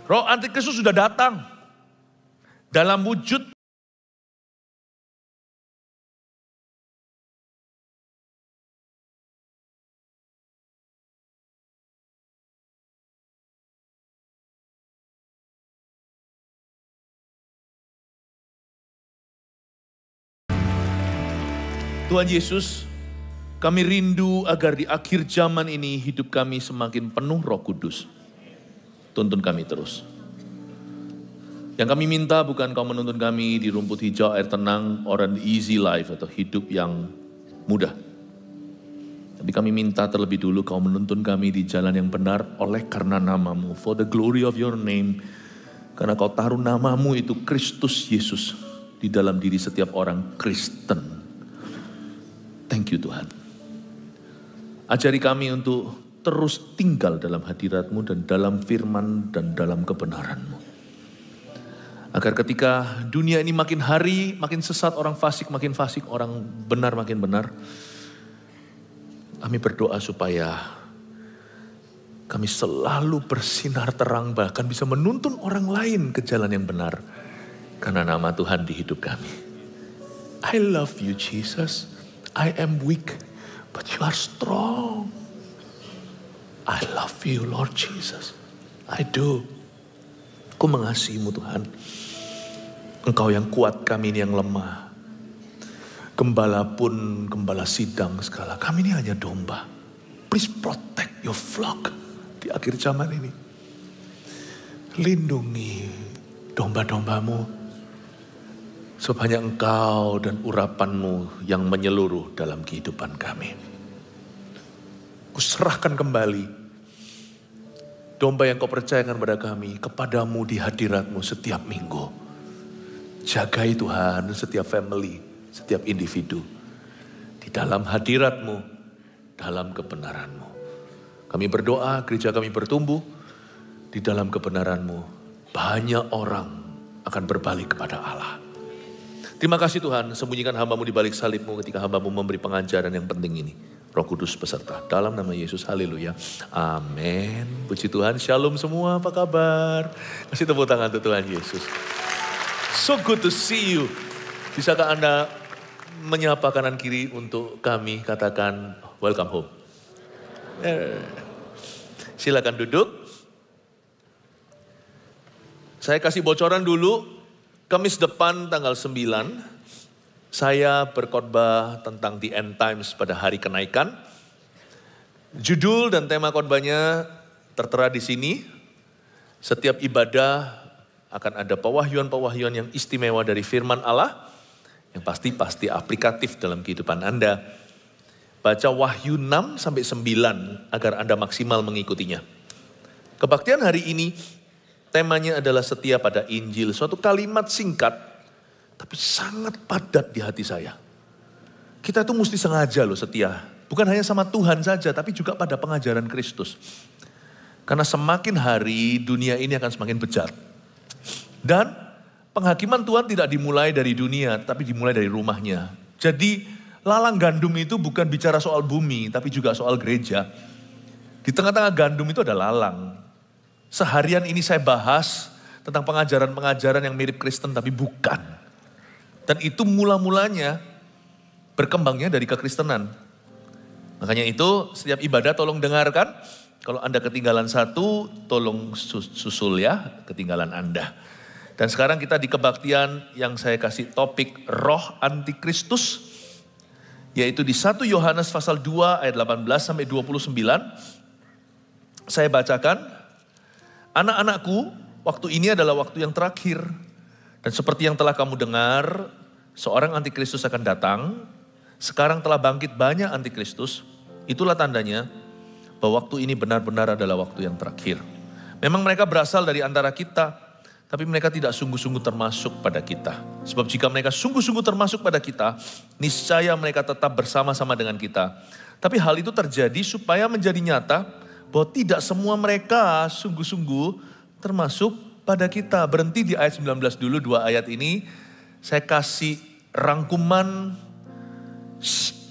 Roh antikristus sudah datang dalam wujud Tuhan Yesus, kami rindu agar di akhir zaman ini hidup kami semakin penuh Roh Kudus. Tuntun kami terus. Yang kami minta bukan kau menuntun kami di rumput hijau air tenang or an easy life atau hidup yang mudah. Tapi kami minta terlebih dulu kau menuntun kami di jalan yang benar oleh karena namamu. For the glory of your name. Karena kau taruh namamu itu Kristus Yesus di dalam diri setiap orang Kristen. Thank you Tuhan. Ajari kami untuk terus tinggal dalam hadirat-Mu dan dalam firman dan dalam kebenaran-Mu. Agar ketika dunia ini makin hari makin sesat, orang fasik makin fasik, orang benar makin benar. Kami berdoa supaya kami selalu bersinar terang, bahkan bisa menuntun orang lain ke jalan yang benar. Karena nama Tuhan di hidup kami. I love you Jesus. I am weak, but you are strong. I love you Lord Jesus. I do. Aku mengasihimu Tuhan. Engkau yang kuat, kami ini yang lemah. Gembala pun gembala sidang segala. Kami ini hanya domba. Please protect your flock di akhir zaman ini. Lindungi domba-dombamu. Sebanyak engkau dan urapanmu yang menyeluruh dalam kehidupan kami. Kuserahkan kembali domba yang kau percayakan kepada kami, kepadamu di hadiratmu setiap minggu. Jagai Tuhan setiap family, setiap individu. Di dalam hadiratmu, dalam kebenaranmu. Kami berdoa, gereja kami bertumbuh. Di dalam kebenaranmu, banyak orang akan berbalik kepada Allah. Terima kasih Tuhan, sembunyikan hamba-Mu di balik salib-Mu ketika hamba-Mu memberi pengajaran yang penting ini. Roh Kudus beserta. Dalam nama Yesus, haleluya. Amin. Puji Tuhan, shalom semua, apa kabar? Kasih tepuk tangan untuk Tuhan Yesus. So good to see you. Bisakah Anda menyapa kanan kiri untuk kami katakan welcome home. Silakan duduk. Saya kasih bocoran dulu. Kamis depan tanggal 9, saya berkhotbah tentang the end times pada hari kenaikan. Judul dan tema khotbahnya tertera di sini. Setiap ibadah akan ada pewahyuan-pewahyuan yang istimewa dari firman Allah. Yang pasti aplikatif dalam kehidupan Anda. Baca Wahyu 6 sampai 9 agar Anda maksimal mengikutinya. Kebaktian hari ini temanya adalah setia pada Injil. Suatu kalimat singkat, tapi sangat padat di hati saya. Kita tuh mesti sengaja loh setia. Bukan hanya sama Tuhan saja, tapi juga pada pengajaran Kristus. Karena semakin hari dunia ini akan semakin bejat. Dan penghakiman Tuhan tidak dimulai dari dunia, tapi dimulai dari rumahnya. Jadi lalang gandum itu bukan bicara soal bumi, tapi juga soal gereja. Di tengah-tengah gandum itu ada lalang. Seharian ini saya bahas tentang pengajaran-pengajaran yang mirip Kristen tapi bukan. Dan itu mula-mulanya berkembangnya dari kekristenan. Makanya itu setiap ibadah tolong dengarkan. Kalau Anda ketinggalan satu, tolong susul ya ketinggalan Anda. Dan sekarang kita di kebaktian yang saya kasih topik roh antikristus. Yaitu di 1 Yohanes pasal 2 ayat 18 sampai 29. Saya bacakan. Anak-anakku, waktu ini adalah waktu yang terakhir. Dan seperti yang telah kamu dengar, seorang antikristus akan datang. Sekarang telah bangkit banyak antikristus. Itulah tandanya bahwa waktu ini benar-benar adalah waktu yang terakhir. Memang mereka berasal dari antara kita, tapi mereka tidak sungguh-sungguh termasuk pada kita. Sebab jika mereka sungguh-sungguh termasuk pada kita, niscaya mereka tetap bersama-sama dengan kita. Tapi hal itu terjadi supaya menjadi nyata bahwa tidak semua mereka sungguh-sungguh termasuk pada kita. Berhenti di ayat 19 dulu, 2 ayat ini. Saya kasih rangkuman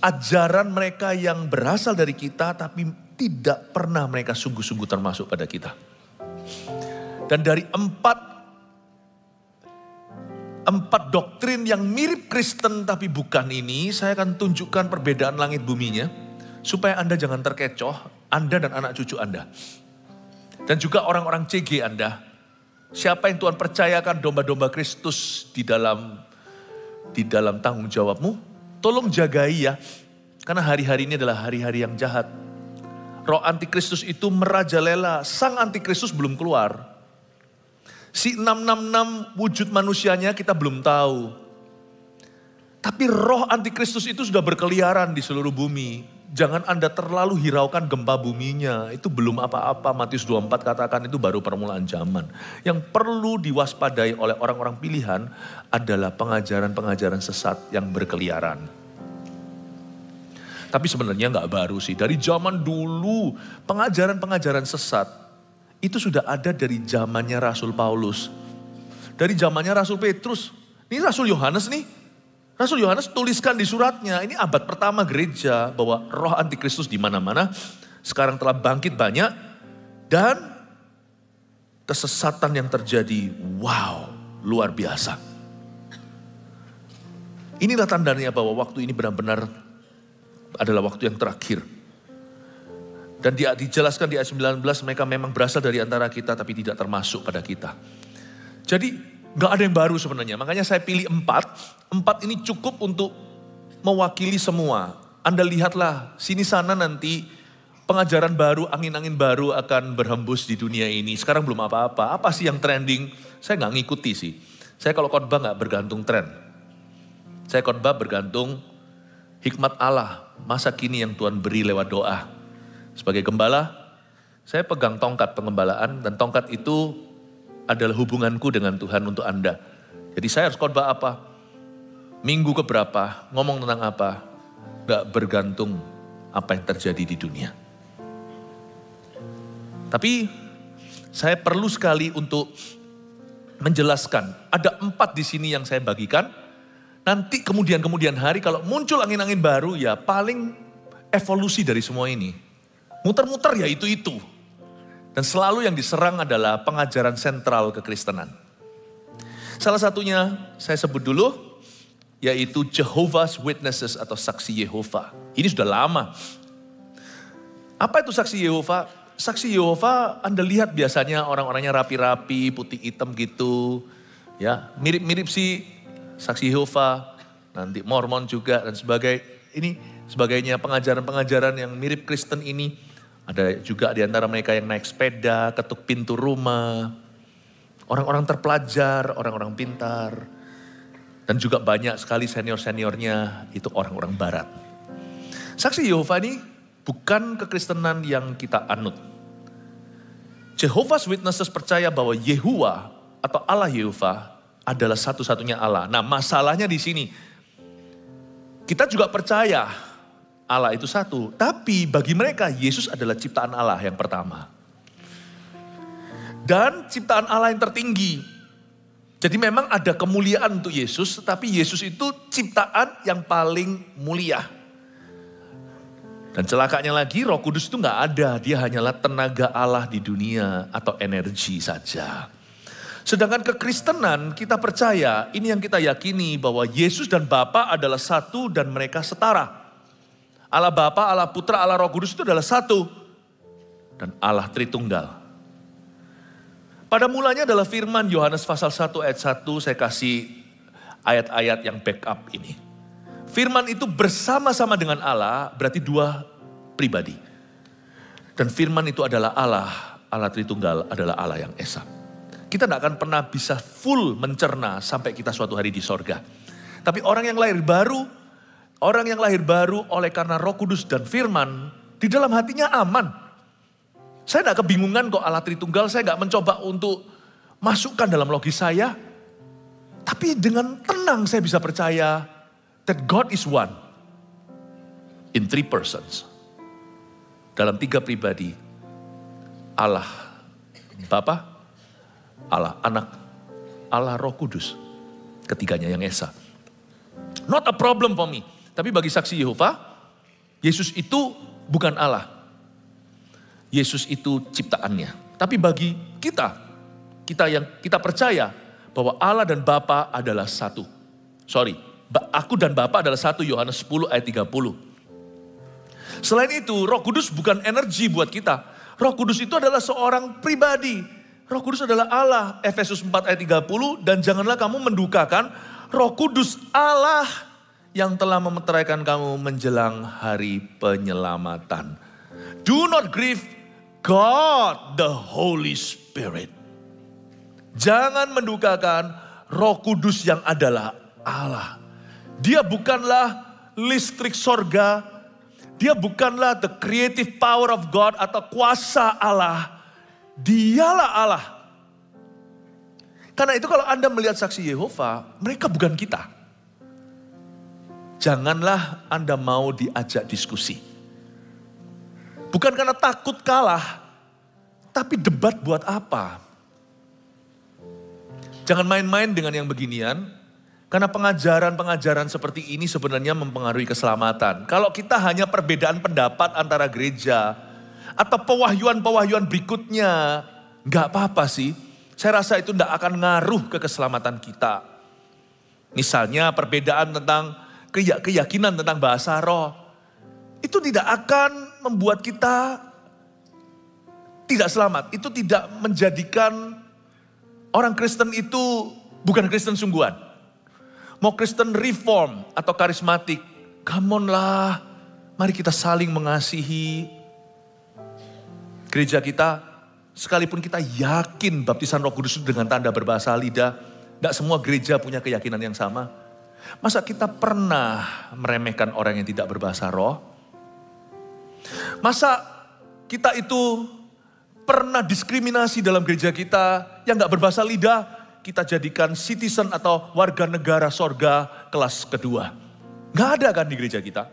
ajaran mereka yang berasal dari kita tapi tidak pernah mereka sungguh-sungguh termasuk pada kita. Dan dari empat doktrin yang mirip Kristen tapi bukan ini, saya akan tunjukkan perbedaan langit buminya, supaya Anda jangan terkecoh, Anda dan anak cucu Anda. Dan juga orang-orang CG Anda. Siapa yang Tuhan percayakan domba-domba Kristus di dalam tanggung jawabmu, tolong jagai ya. Karena hari-hari ini adalah hari-hari yang jahat. Roh antikristus itu merajalela, sang antikristus belum keluar. Si 666 wujud manusianya kita belum tahu. Tapi roh antikristus itu sudah berkeliaran di seluruh bumi. Jangan Anda terlalu hiraukan gempa buminya. Itu belum apa-apa. Matius 24 katakan itu baru permulaan zaman. Yang perlu diwaspadai oleh orang-orang pilihan adalah pengajaran-pengajaran sesat yang berkeliaran. Tapi sebenarnya nggak baru sih. Dari zaman dulu pengajaran-pengajaran sesat itu sudah ada dari zamannya Rasul Paulus. Dari zamannya Rasul Petrus. Ini Rasul Yohanes nih. Rasul Yohanes tuliskan di suratnya, ini abad pertama gereja, bahwa roh antikristus di mana-mana sekarang telah bangkit banyak dan kesesatan yang terjadi, wow, luar biasa. Inilah tandanya bahwa waktu ini benar-benar adalah waktu yang terakhir. Dan dia dijelaskan di ayat 19, mereka memang berasal dari antara kita tapi tidak termasuk pada kita. Jadi gak ada yang baru sebenarnya, makanya saya pilih 4. 4 ini cukup untuk mewakili semua. Anda lihatlah, sini sana nanti pengajaran baru, angin-angin baru akan berhembus di dunia ini. Sekarang belum apa-apa, apa sih yang trending? Saya gak ngikuti sih. Saya kalau khotbah gak bergantung tren. Saya khotbah bergantung hikmat Allah, masa kini yang Tuhan beri lewat doa. Sebagai gembala, saya pegang tongkat pengembalaan dan tongkat itu adalah hubunganku dengan Tuhan untuk Anda. Jadi saya harus khotbah apa? Minggu keberapa? Ngomong tentang apa? Gak bergantung apa yang terjadi di dunia. Tapi saya perlu sekali untuk menjelaskan. Ada 4 di sini yang saya bagikan. Nanti kemudian hari kalau muncul angin-angin baru ya paling evolusi dari semua ini. Muter-muter ya itu. Dan selalu yang diserang adalah pengajaran sentral kekristenan. Salah satunya saya sebut dulu, yaitu Jehovah's Witnesses atau saksi Yehova. Ini sudah lama. Apa itu saksi Yehova? Saksi Yehova Anda lihat biasanya orang-orangnya rapi-rapi, putih hitam gitu. Ya, mirip-mirip sih saksi Yehova, nanti Mormon juga dan sebagainya pengajaran-pengajaran yang mirip Kristen ini. Ada juga di antara mereka yang naik sepeda, ketuk pintu rumah. Orang-orang terpelajar, orang-orang pintar. Dan juga banyak sekali senior-seniornya itu orang-orang barat. Saksi Yehova ini bukan kekristenan yang kita anut. Jehovah's Witnesses percaya bahwa Yehuwa atau Allah Yehova adalah satu-satunya Allah. Nah masalahnya di sini. Kita juga percaya Allah itu satu, tapi bagi mereka Yesus adalah ciptaan Allah yang pertama. Dan ciptaan Allah yang tertinggi. Jadi memang ada kemuliaan untuk Yesus, tetapi Yesus itu ciptaan yang paling mulia. Dan celakanya lagi Roh Kudus itu gak ada, dia hanyalah tenaga Allah di dunia atau energi saja. Sedangkan kekristenan kita percaya, ini yang kita yakini bahwa Yesus dan Bapa adalah satu dan mereka setara. Allah Bapa, Allah Putra, Allah Roh Kudus itu adalah satu. Dan Allah Tritunggal. Pada mulanya adalah firman Yohanes pasal 1 ayat 1, saya kasih ayat-ayat yang backup ini. Firman itu bersama-sama dengan Allah, berarti 2 pribadi. Dan firman itu adalah Allah, Allah Tritunggal adalah Allah yang esa. Kita tidak akan pernah bisa full mencerna sampai kita suatu hari di sorga. Tapi orang yang lahir baru oleh karena Roh Kudus dan firman, di dalam hatinya aman. Saya tidak kebingungan kok Allah Tritunggal, saya tidak mencoba untuk masukkan dalam logis saya. Tapi dengan tenang saya bisa percaya that God is one. In 3 persons. Dalam 3 pribadi. Allah Bapa, Allah Anak, Allah Roh Kudus. Ketiganya yang esa. Not a problem for me. Tapi bagi saksi Yehova, Yesus itu bukan Allah. Yesus itu ciptaannya. Tapi bagi kita, kita percaya bahwa Allah dan Bapa adalah satu. Aku dan Bapa adalah satu, Yohanes 10 ayat 30. Selain itu, Roh Kudus bukan energi buat kita. Roh Kudus itu adalah seorang pribadi. Roh Kudus adalah Allah, Efesus 4 ayat 30. Dan janganlah kamu mendukakan Roh Kudus Allah yang telah memeteraikan kamu menjelang hari penyelamatan. Do not grieve God the Holy Spirit. Jangan mendukakan Roh Kudus yang adalah Allah. Dia bukanlah listrik sorga. Dia bukanlah the creative power of God atau kuasa Allah. Dialah Allah. Karena itu kalau Anda melihat saksi Yehova, mereka bukan kita. Janganlah Anda mau diajak diskusi. Bukan karena takut kalah, tapi debat buat apa? Jangan main-main dengan yang beginian, karena pengajaran-pengajaran seperti ini sebenarnya mempengaruhi keselamatan. Kalau kita hanya perbedaan pendapat antara gereja, atau pewahyuan-pewahyuan berikutnya, nggak apa-apa sih. Saya rasa itu tidak akan ngaruh ke keselamatan kita. Misalnya perbedaan tentang keyakinan tentang bahasa roh. Itu tidak akan membuat kita tidak selamat. Itu tidak menjadikan orang Kristen itu bukan Kristen sungguhan. Mau Kristen reform atau karismatik, come on lah. Mari kita saling mengasihi. Gereja kita, sekalipun kita yakin baptisan Roh Kudus dengan tanda berbahasa lidah, tidak semua gereja punya keyakinan yang sama. Masa kita pernah meremehkan orang yang tidak berbahasa roh? Masa kita itu pernah diskriminasi dalam gereja kita yang gak berbahasa lidah, kita jadikan citizen atau warga negara sorga kelas kedua? Gak ada kan di gereja kita?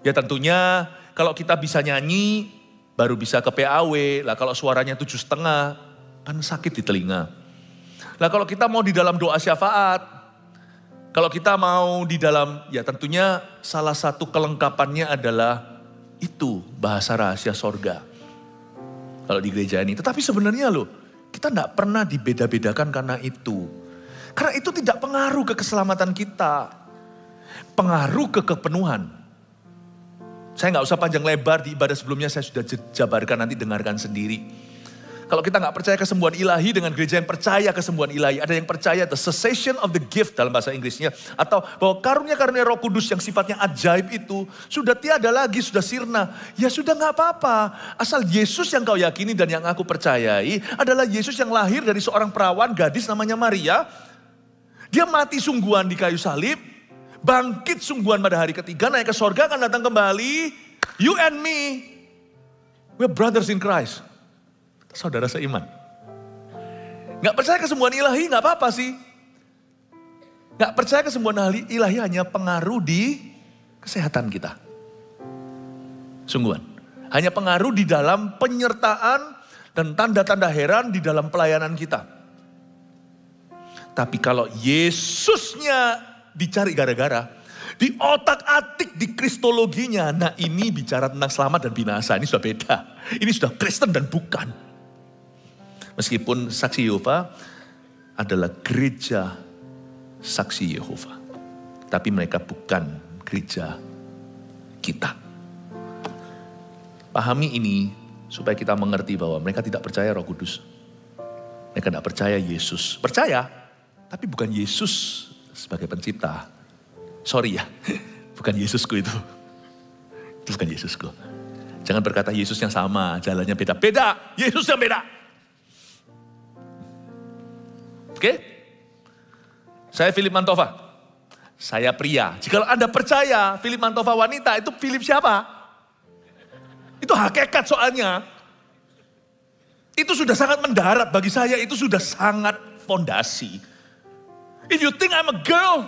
Ya tentunya kalau kita bisa nyanyi, baru bisa ke PAW. Lah kalau suaranya 7,5, kan sakit di telinga. Lah kalau kita mau di dalam doa syafaat, kalau kita mau di dalam, ya tentunya salah satu kelengkapannya adalah itu bahasa rahasia sorga. Kalau di gereja ini. Tetapi sebenarnya loh, kita tidak pernah dibeda-bedakan karena itu. Karena itu tidak pengaruh ke keselamatan kita. Pengaruh ke kepenuhan. Saya nggak usah panjang lebar, di ibadah sebelumnya saya sudah jabarkan, nanti dengarkan sendiri. Kalau kita nggak percaya kesembuhan ilahi dengan gereja yang percaya kesembuhan ilahi. Ada yang percaya the cessation of the gift dalam bahasa Inggrisnya. Atau bahwa karunia-karunia Roh Kudus yang sifatnya ajaib itu sudah tiada lagi, sudah sirna. Ya sudah nggak apa-apa. Asal Yesus yang kau yakini dan yang aku percayai adalah Yesus yang lahir dari seorang perawan gadis namanya Maria. Dia mati sungguhan di kayu salib. Bangkit sungguhan pada hari ketiga, naik ke sorga, akan datang kembali. You and me, we're brothers in Christ. Saudara seiman. Gak percaya kesembuhan ilahi gak apa-apa sih. Gak percaya kesembuhan ilahi hanya pengaruh di kesehatan kita. Sungguhan. Hanya pengaruh di dalam penyertaan dan tanda-tanda heran di dalam pelayanan kita. Tapi kalau Yesusnya dicari gara-gara, di otak-atik, di kristologinya, nah ini bicara tentang selamat dan binasa. Ini sudah beda. Ini sudah Kristen dan bukan. Meskipun saksi Yehova adalah gereja saksi Yehova. Tapi mereka bukan gereja kita. Pahami ini supaya kita mengerti bahwa mereka tidak percaya Roh Kudus. Mereka tidak percaya Yesus. Percaya, tapi bukan Yesus sebagai pencipta. Sorry ya, bukan Yesusku itu. Itu bukan Yesusku. Jangan berkata Yesus yang sama, jalannya beda. Beda, Yesus yang beda. Oke? Saya Philip Mantova. Saya pria. Jika Anda percaya Philip Mantova wanita, itu Philip siapa? Itu hakikat soalnya. Itu sudah sangat mendarat bagi saya, itu sudah sangat fondasi. If you think I'm a girl,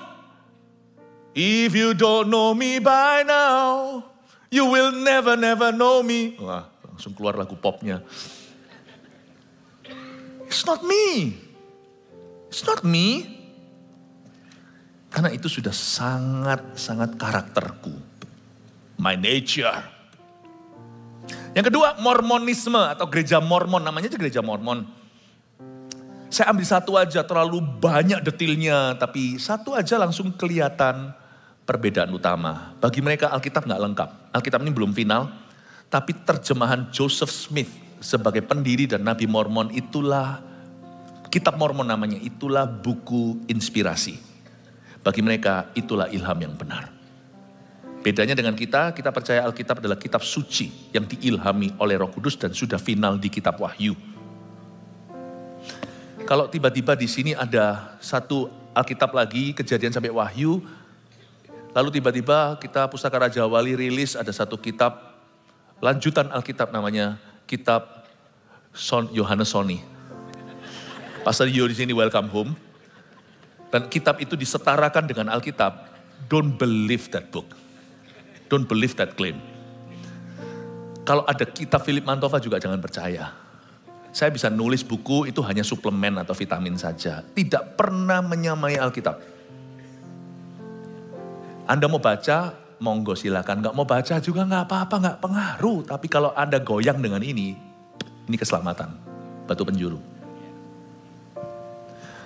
if you don't know me by now, you will never know me. Wah, langsung keluar lagu popnya. It's not me. It's not me. Karena itu sudah sangat-sangat karakterku. My nature. Yang kedua, Mormonisme atau gereja Mormon. Namanya aja gereja Mormon. Saya ambil satu aja, terlalu banyak detailnya, tapi satu aja langsung kelihatan perbedaan utama. Bagi mereka Alkitab nggak lengkap. Alkitab ini belum final, tapi terjemahan Joseph Smith sebagai pendiri dan Nabi Mormon itulah, Kitab Mormon namanya, itulah buku inspirasi. Bagi mereka itulah ilham yang benar. Bedanya dengan kita percaya Alkitab adalah kitab suci yang diilhami oleh Roh Kudus dan sudah final di kitab Wahyu. Kalau tiba-tiba di sini ada satu Alkitab lagi, Kejadian sampai Wahyu, lalu tiba-tiba kita Pustaka Raja Wali rilis ada satu kitab lanjutan Alkitab namanya Kitab Yohanes Soni. Pastor Yo di sini welcome home. Dan kitab itu disetarakan dengan Alkitab. Don't believe that book. Don't believe that claim. Kalau ada kitab Philip Mantova juga jangan percaya. Saya bisa nulis buku itu hanya suplemen atau vitamin saja. Tidak pernah menyamai Alkitab. Anda mau baca, monggo silakan. Nggak mau baca juga nggak apa-apa, nggak pengaruh. Tapi kalau Anda goyang dengan ini keselamatan. Batu penjuru.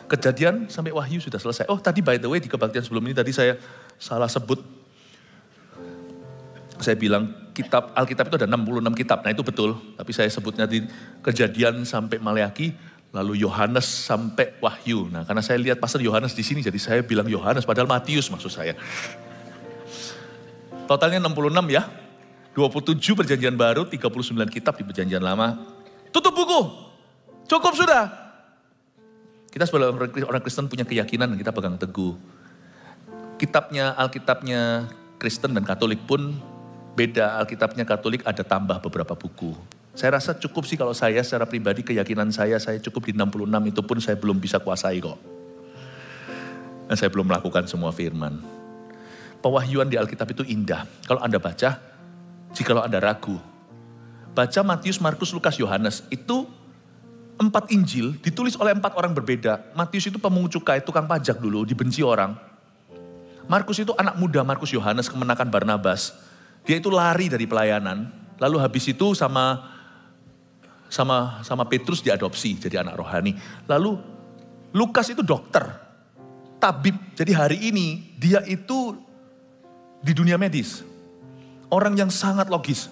Kejadian sampai Wahyu sudah selesai. Oh tadi by the way di kebaktian sebelum ini tadi saya salah sebut. Saya bilang Alkitab itu ada 66 kitab. Nah itu betul. Tapi saya sebutnya di Kejadian sampai Maleaki. Lalu Yohanes sampai Wahyu. Nah karena saya lihat Pastor Yohanes di sini. Jadi saya bilang Yohanes padahal Matius maksud saya. Totalnya 66 ya. 27 perjanjian baru, 39 kitab di perjanjian lama. Tutup buku. Cukup sudah. Kita sebagai orang Kristen punya keyakinan dan kita pegang teguh. Alkitabnya Kristen dan Katolik pun beda. Alkitabnya Katolik ada tambah beberapa buku. Saya rasa cukup sih kalau saya secara pribadi keyakinan saya cukup di 66 itu pun saya belum bisa kuasai kok. Dan saya belum melakukan semua firman. Pewahyuan di Alkitab itu indah. Kalau Anda baca, jikalau Anda ragu, baca Matius, Markus, Lukas, Yohanes. Itu 4 Injil ditulis oleh 4 orang berbeda. Matius itu pemungut cukai, tukang pajak dulu, dibenci orang. Markus itu anak muda, Markus Yohanes kemenakan Barnabas. Dia itu lari dari pelayanan, lalu habis itu sama Petrus diadopsi jadi anak rohani. Lalu Lukas itu dokter, tabib. Jadi hari ini dia itu di dunia medis. Orang yang sangat logis.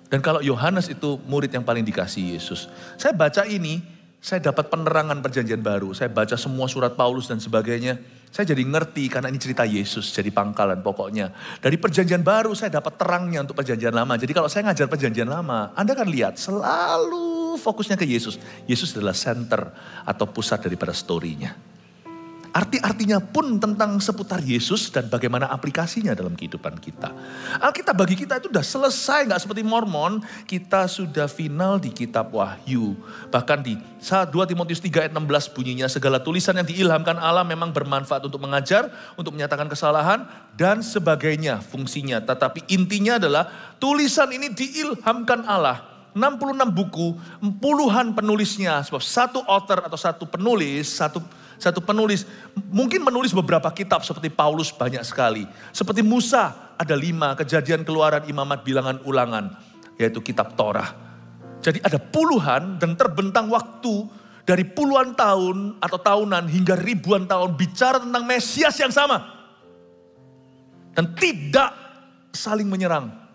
Dan kalau Yohanes itu murid yang paling dikasihi Yesus. Saya baca ini, saya dapat penerangan perjanjian baru. Saya baca semua surat Paulus dan sebagainya. Saya jadi ngerti karena ini cerita Yesus jadi pangkalan pokoknya. Dari perjanjian baru saya dapat terangnya untuk perjanjian lama. Jadi kalau saya ngajar perjanjian lama, Anda kan lihat selalu fokusnya ke Yesus. Yesus adalah center atau pusat daripada story-nya. Arti-artinya pun tentang seputar Yesus dan bagaimana aplikasinya dalam kehidupan kita. Alkitab bagi kita itu sudah selesai, gak seperti Mormon. Kita sudah final di kitab Wahyu. Bahkan di 2 Timotius 3 ayat 16 bunyinya, segala tulisan yang diilhamkan Allah memang bermanfaat untuk mengajar, untuk menyatakan kesalahan, dan sebagainya fungsinya. Tetapi intinya adalah tulisan ini diilhamkan Allah. 66 buku, puluhan penulisnya. Sebab satu author atau satu penulis mungkin menulis beberapa kitab seperti Paulus banyak sekali. Seperti Musa ada 5, Kejadian, Keluaran, Imamat, Bilangan, Ulangan. Yaitu kitab Torah. Jadi ada puluhan dan terbentang waktu dari puluhan tahun atau tahunan hingga ribuan tahun bicara tentang Mesias yang sama. Dan tidak saling menyerang.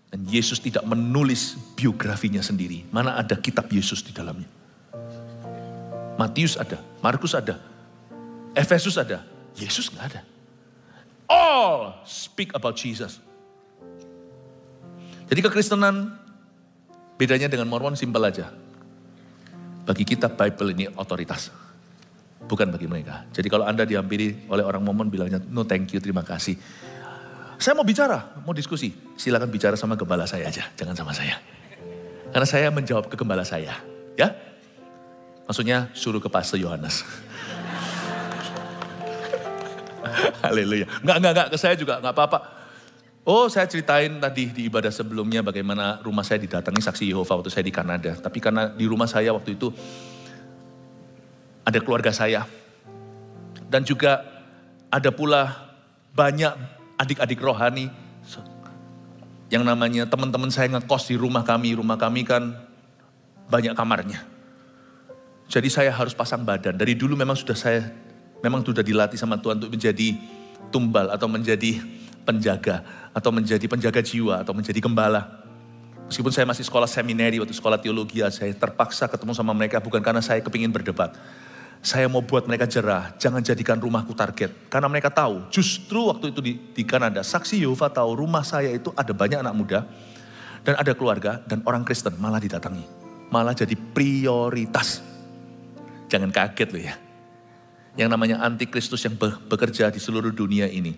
Dan Yesus tidak menulis biografinya sendiri. Mana ada kitab Yesus di dalamnya. Matius ada, Markus ada, Efesus ada, Yesus nggak ada. All speak about Jesus. Jadi kekristenan bedanya dengan Mormon simpel aja. Bagi kita Bible ini otoritas, bukan bagi mereka. Jadi kalau Anda dihampiri oleh orang Mormon bilangnya no thank you, terima kasih. Saya mau bicara, mau diskusi, silakan bicara sama gembala saya aja, jangan sama saya. Karena saya menjawab ke gembala saya, ya. Maksudnya suruh ke Pastor Yohanes. Haleluya. Enggak, ke saya juga enggak apa-apa. Oh saya ceritain tadi di ibadah sebelumnya bagaimana rumah saya didatangi saksi Yehova waktu saya di Kanada. Tapi karena di rumah saya waktu itu ada keluarga saya. Dan juga ada pula banyak adik-adik rohani. Yang namanya teman-teman saya ngekos di rumah kami. Rumah kami kan banyak kamarnya. Jadi saya harus pasang badan. Dari dulu memang sudah dilatih sama Tuhan untuk menjadi tumbal atau menjadi penjaga. Atau menjadi penjaga jiwa atau menjadi gembala. Meskipun saya masih sekolah seminari, waktu sekolah teologi, saya terpaksa ketemu sama mereka bukan karena saya kepingin berdebat. Saya mau buat mereka jerah, jangan jadikan rumahku target. Karena mereka tahu, justru waktu itu di Kanada, saksi Yehova tahu rumah saya itu ada banyak anak muda. Dan ada keluarga dan orang Kristen malah didatangi. Malah jadi prioritas. Jangan kaget loh ya. Yang namanya antikristus yang bekerja di seluruh dunia ini.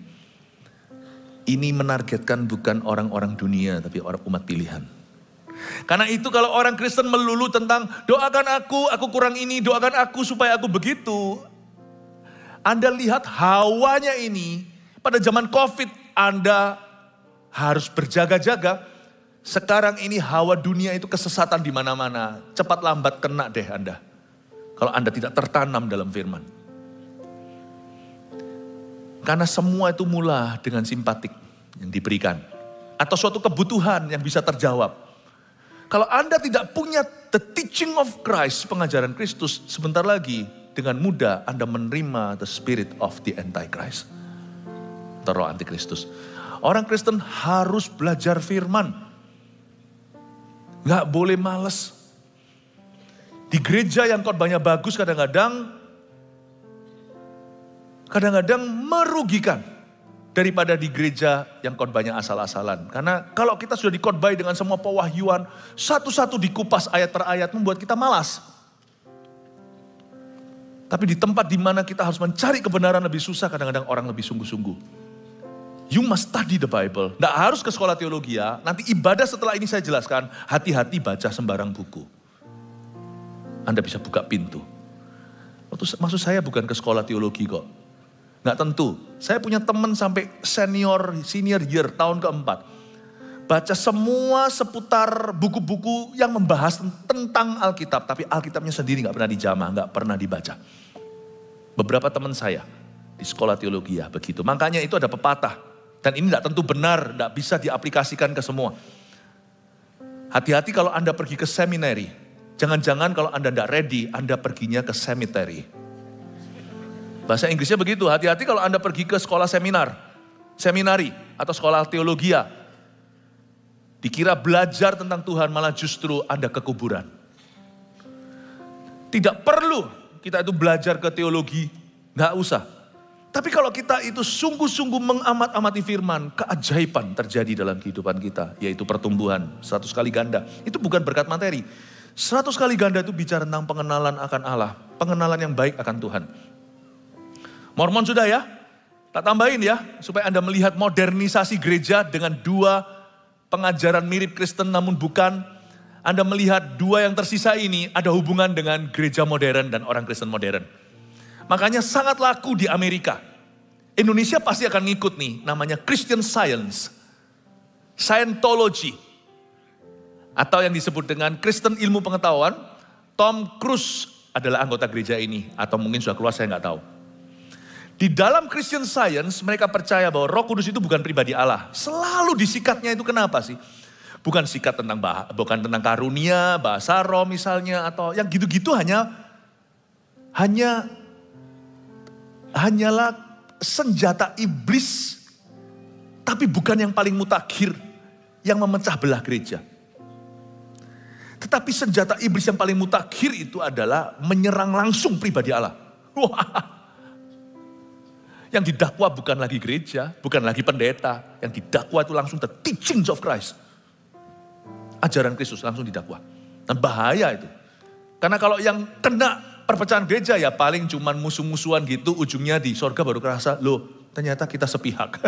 Ini menargetkan bukan orang-orang dunia tapi orang umat pilihan. Karena itu kalau orang Kristen melulu tentang doakan aku kurang ini, doakan aku supaya aku begitu. Anda lihat hawanya ini pada zaman COVID Anda harus berjaga-jaga. Sekarang ini hawa dunia itu kesesatan di mana-mana. Cepat lambat kena deh Anda. Kalau Anda tidak tertanam dalam firman. Karena semua itu mula dengan simpatik yang diberikan. Atau suatu kebutuhan yang bisa terjawab. Kalau Anda tidak punya the teaching of Christ, pengajaran Kristus, sebentar lagi dengan mudah Anda menerima the spirit of the Antichrist. Atau roh antikristus. Orang Kristen harus belajar firman. Gak boleh males. Di gereja yang khotbahnya bagus kadang-kadang merugikan daripada di gereja yang khotbahnya asal-asalan. Karena kalau kita sudah dikhotbahi dengan semua pewahyuan, satu-satu dikupas ayat per ayat membuat kita malas. Tapi di tempat di mana kita harus mencari kebenaran lebih susah, kadang-kadang orang lebih sungguh-sungguh. You must study the Bible. Nggak harus ke sekolah teologi ya. Nanti ibadah setelah ini saya jelaskan, hati-hati baca sembarang buku. Anda bisa buka pintu. Maksud saya bukan ke sekolah teologi kok. Nggak tentu. Saya punya teman sampai senior year tahun keempat. Baca semua seputar buku-buku yang membahas tentang Alkitab. Tapi Alkitabnya sendiri nggak pernah dijamah, nggak pernah dibaca. Beberapa teman saya di sekolah teologi ya begitu. Makanya itu ada pepatah. Dan ini nggak tentu benar, nggak bisa diaplikasikan ke semua. Hati-hati kalau Anda pergi ke seminari. Jangan-jangan kalau Anda nggak ready, Anda perginya ke cemetery. Bahasa Inggrisnya begitu, hati-hati kalau Anda pergi ke sekolah seminari atau sekolah teologia. Dikira belajar tentang Tuhan, malah justru Anda ke kuburan. Tidak perlu kita itu belajar ke teologi, nggak usah. Tapi kalau kita itu sungguh-sungguh mengamat-amati firman, keajaiban terjadi dalam kehidupan kita, yaitu pertumbuhan 100 kali ganda. Itu bukan berkat materi. 100 kali ganda itu bicara tentang pengenalan akan Allah, pengenalan yang baik akan Tuhan. Mormon sudah ya? Tak tambahin ya, supaya Anda melihat modernisasi gereja dengan dua pengajaran mirip Kristen namun bukan. Anda melihat dua yang tersisa ini ada hubungan dengan gereja modern dan orang Kristen modern. Makanya sangat laku di Amerika. Indonesia pasti akan ngikut nih, namanya Christian Science, Scientology. Atau yang disebut dengan Kristen ilmu pengetahuan. Tom Cruise adalah anggota gereja ini. Atau mungkin sudah keluar, saya nggak tahu. Di dalam Christian Science mereka percaya bahwa Roh Kudus itu bukan pribadi Allah. Selalu disikatnya itu kenapa sih? Bukan sikat bukan tentang karunia, bahasa roh misalnya. Atau yang gitu-gitu hanyalah senjata iblis. Tapi bukan yang paling mutakhir. Yang memecah belah gereja. Tetapi senjata iblis yang paling mutakhir itu adalah menyerang langsung pribadi Allah. Wah. Yang didakwa bukan lagi gereja, bukan lagi pendeta. Yang didakwa itu langsung the teachings of Christ. Ajaran Kristus langsung didakwa. Dan bahaya itu. Karena kalau yang kena perpecahan gereja ya paling cuman musuh-musuhan gitu. Ujungnya di sorga baru kerasa, loh ternyata kita sepihak.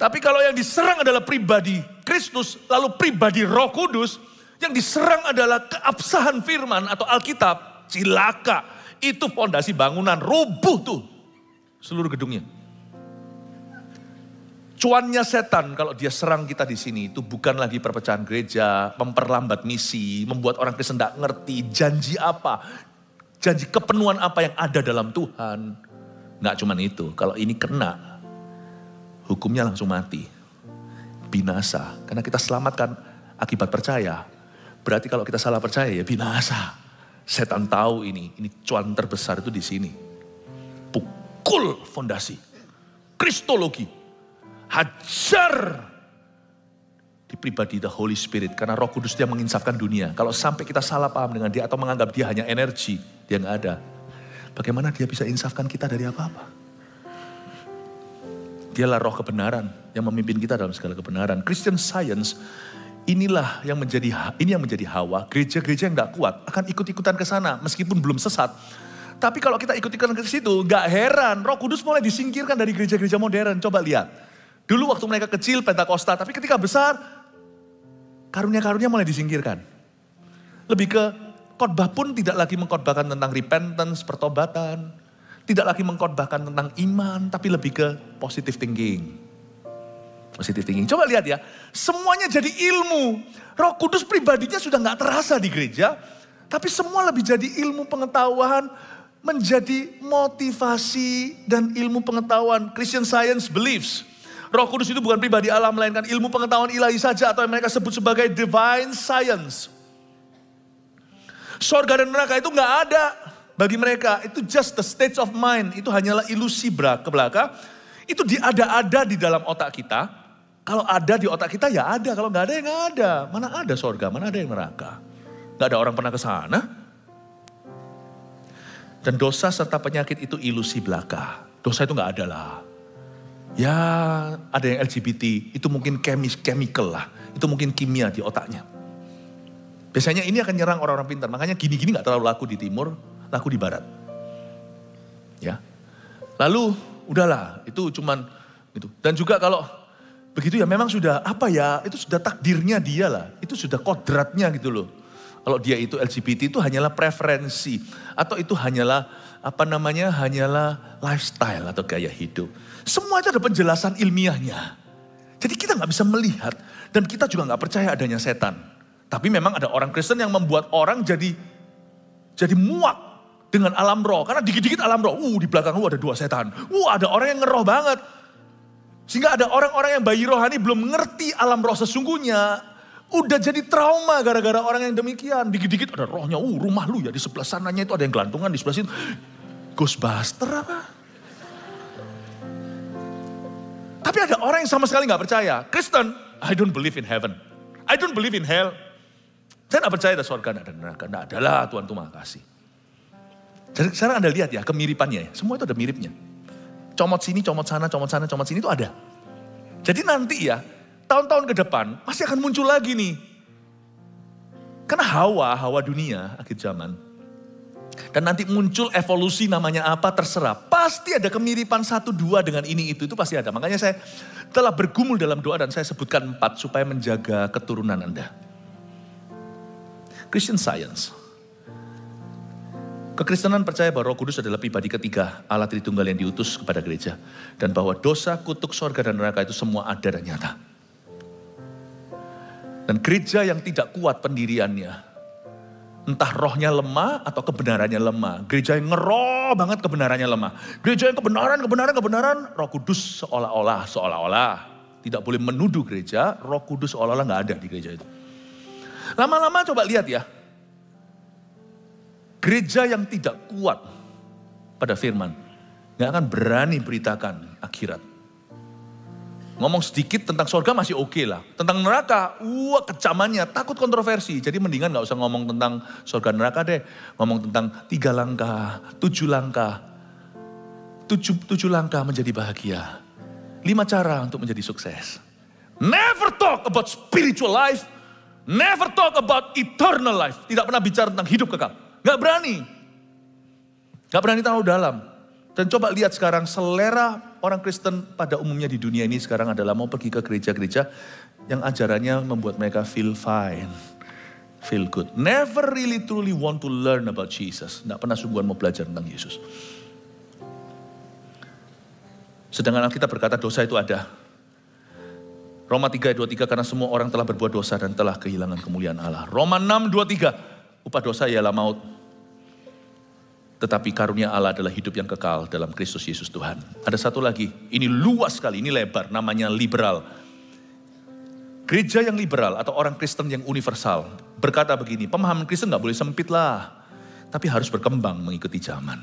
Tapi kalau yang diserang adalah pribadi Kristus, lalu pribadi Roh Kudus. Yang diserang adalah keabsahan firman atau Alkitab. Cilaka. Itu fondasi bangunan, rubuh tuh. Seluruh gedungnya. Cuannya setan kalau dia serang kita di sini itu bukan lagi perpecahan gereja, memperlambat misi, membuat orang Kristen tidak ngerti janji apa, janji kepenuhan apa yang ada dalam Tuhan. Nggak cuma itu, kalau ini kena, hukumnya langsung mati, binasa. Karena kita selamatkan akibat percaya. Berarti kalau kita salah percaya ya binasa. Setan tahu ini cuan terbesar itu di sini. Pukul fondasi. Kristologi. Hajar di pribadi the Holy Spirit. Karena Roh Kudus dia menginsafkan dunia. Kalau sampai kita salah paham dengan dia atau menganggap dia hanya energi, dia nggak ada. Bagaimana dia bisa insafkan kita dari apa-apa? Dialah roh kebenaran yang memimpin kita dalam segala kebenaran. Christian Science inilah yang menjadi hawa. Gereja-gereja yang nggak kuat akan ikut-ikutan ke sana meskipun belum sesat. Tapi kalau kita ikut-ikutan ke situ, nggak heran Roh Kudus mulai disingkirkan dari gereja-gereja modern. Coba lihat. Dulu waktu mereka kecil Pentakosta, tapi ketika besar karunia-karunia mulai disingkirkan. Lebih ke khotbah pun tidak lagi mengkhotbahkan tentang repentance, pertobatan. Tidak lagi mengkhotbahkan tentang iman, tapi lebih ke positive thinking. Positive thinking. Coba lihat ya, semuanya jadi ilmu. Roh Kudus pribadinya sudah gak terasa di gereja, tapi semua lebih jadi ilmu pengetahuan, menjadi motivasi dan ilmu pengetahuan. Christian Science believes Roh Kudus itu bukan pribadi Allah, melainkan ilmu pengetahuan ilahi saja atau yang mereka sebut sebagai divine science. Surga dan neraka itu nggak ada bagi mereka. Itu just the state of mind. Itu hanyalah ilusi ke belaka. Itu diada-ada di dalam otak kita. Kalau ada di otak kita ya ada. Kalau nggak ada ya nggak ada. Mana ada surga, mana ada yang neraka. Nggak ada orang pernah ke sana. Dan dosa serta penyakit itu ilusi belaka. Dosa itu nggak ada lah. Ya ada yang LGBT, itu mungkin chemical lah. Itu mungkin kimia di otaknya. Biasanya ini akan nyerang orang-orang pintar. Makanya gini-gini gak terlalu laku di timur, laku di barat. Ya. Lalu udahlah, itu cuman gitu. Dan juga kalau begitu ya memang sudah itu sudah takdirnya dia lah. Itu sudah kodratnya gitu loh. Kalau dia itu LGBT itu hanyalah preferensi. Atau itu hanyalah hanyalah lifestyle atau gaya hidup. Semua itu ada penjelasan ilmiahnya. Jadi kita gak bisa melihat dan kita juga gak percaya adanya setan. Tapi memang ada orang Kristen yang membuat orang jadi muak dengan alam roh. Karena dikit-dikit alam roh, di belakang lu ada 2 setan. Ada orang yang ngeroh banget. Sehingga ada orang-orang yang bayi rohani belum mengerti alam roh sesungguhnya. Udah jadi trauma gara-gara orang yang demikian. Dikit-dikit ada rohnya, rumah lu ya di sebelah sananya itu ada yang gelantungan, di sebelah situ. Ghostbuster apa? Tapi ada orang yang sama sekali gak percaya. Kristen, I don't believe in heaven. I don't believe in hell. Saya gak percaya ada surga, gak ada neraka. Gak ada lah Tuhan tuh makasih. Jadi sekarang Anda lihat ya kemiripannya ya. Semua itu ada miripnya. Comot sini, comot sana, comot sana, comot sini itu ada. Jadi nanti ya, tahun-tahun ke depan masih akan muncul lagi nih. Karena hawa dunia akhir zaman. Dan nanti muncul evolusi namanya apa terserah. Pasti ada kemiripan 1-2 dengan ini itu pasti ada. Makanya saya telah bergumul dalam doa dan saya sebutkan 4 supaya menjaga keturunan Anda. Christian Science. Kekristenan percaya bahwa Roh Kudus adalah pribadi ketiga Allah Tritunggal yang diutus kepada gereja. Dan bahwa dosa, kutuk, surga dan neraka itu semua ada dan nyata. Dan gereja yang tidak kuat pendiriannya, entah rohnya lemah atau kebenarannya lemah. Gereja yang ngeroh banget kebenarannya lemah. Gereja yang kebenaran, Roh Kudus seolah-olah. Tidak boleh menuduh gereja, Roh Kudus seolah-olah gak ada di gereja itu. Lama-lama coba lihat ya. Gereja yang tidak kuat pada firman, gak akan berani beritakan akhirat. Ngomong sedikit tentang surga masih oke lah. Tentang neraka, kecamannya, takut kontroversi. Jadi mendingan gak usah ngomong tentang surga neraka deh. Ngomong tentang 3 langkah, 7 langkah. 7 langkah menjadi bahagia. 5 cara untuk menjadi sukses. Never talk about spiritual life. Never talk about eternal life. Tidak pernah bicara tentang hidup kekal. Gak berani. Gak berani terlalu dalam. Dan coba lihat sekarang selera orang Kristen pada umumnya di dunia ini sekarang adalah mau pergi ke gereja-gereja yang ajarannya membuat mereka feel fine, feel good. Never really truly want to learn about Jesus. Nggak pernah sungguhan mau belajar tentang Yesus. Sedangkan Alkitab berkata dosa itu ada. Roma 3:23 karena semua orang telah berbuat dosa dan telah kehilangan kemuliaan Allah. Roma 6:23 upah dosa ialah maut. Tetapi karunia Allah adalah hidup yang kekal dalam Kristus Yesus Tuhan. Ada satu lagi, ini luas sekali, ini lebar, namanya liberal. Gereja yang liberal atau orang Kristen yang universal berkata begini, pemahaman Kristen gak boleh sempit lah. tapi harus berkembang mengikuti zaman.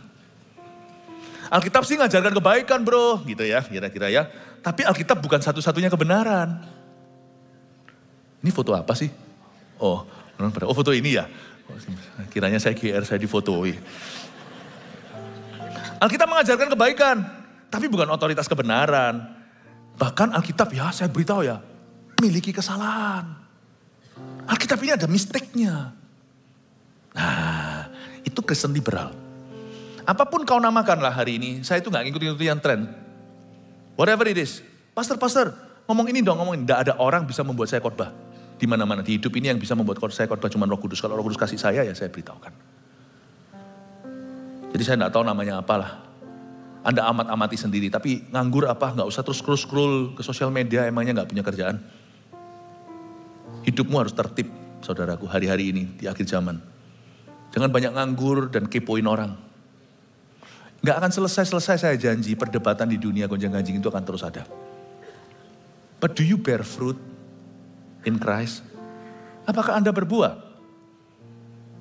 Alkitab sih ngajarkan kebaikan bro, gitu ya kira-kira ya. Tapi Alkitab bukan satu-satunya kebenaran. Ini foto apa sih? Oh foto ini ya. Kiranya saya GR, saya difotoi. Alkitab mengajarkan kebaikan, tapi bukan otoritas kebenaran. Bahkan Alkitab ya, saya beritahu ya, miliki kesalahan. Alkitab ini ada mistake-nya. Nah, itu Kristen liberal. Apapun kau namakanlah hari ini, saya itu gak ngikut-ngikutin tren. Whatever it is. Pastor, ngomong ini dong, ngomong ini. Tidak ada orang bisa membuat saya khotbah. Di mana-mana di hidup ini yang bisa membuat saya khotbah cuma Roh Kudus. Kalau Roh Kudus kasih saya, ya saya beritahukan. Jadi saya tidak tahu namanya apalah. Anda amat-amati sendiri, tapi nganggur apa, nggak usah terus scroll ke sosial media, emangnya nggak punya kerjaan. Hidupmu harus tertib, saudaraku, hari-hari ini, di akhir zaman. Jangan banyak nganggur dan kepoin orang. Nggak akan selesai-selesai, saya janji, perdebatan di dunia gonjang-ganjing itu akan terus ada. But do you bear fruit in Christ? Apakah Anda berbuah?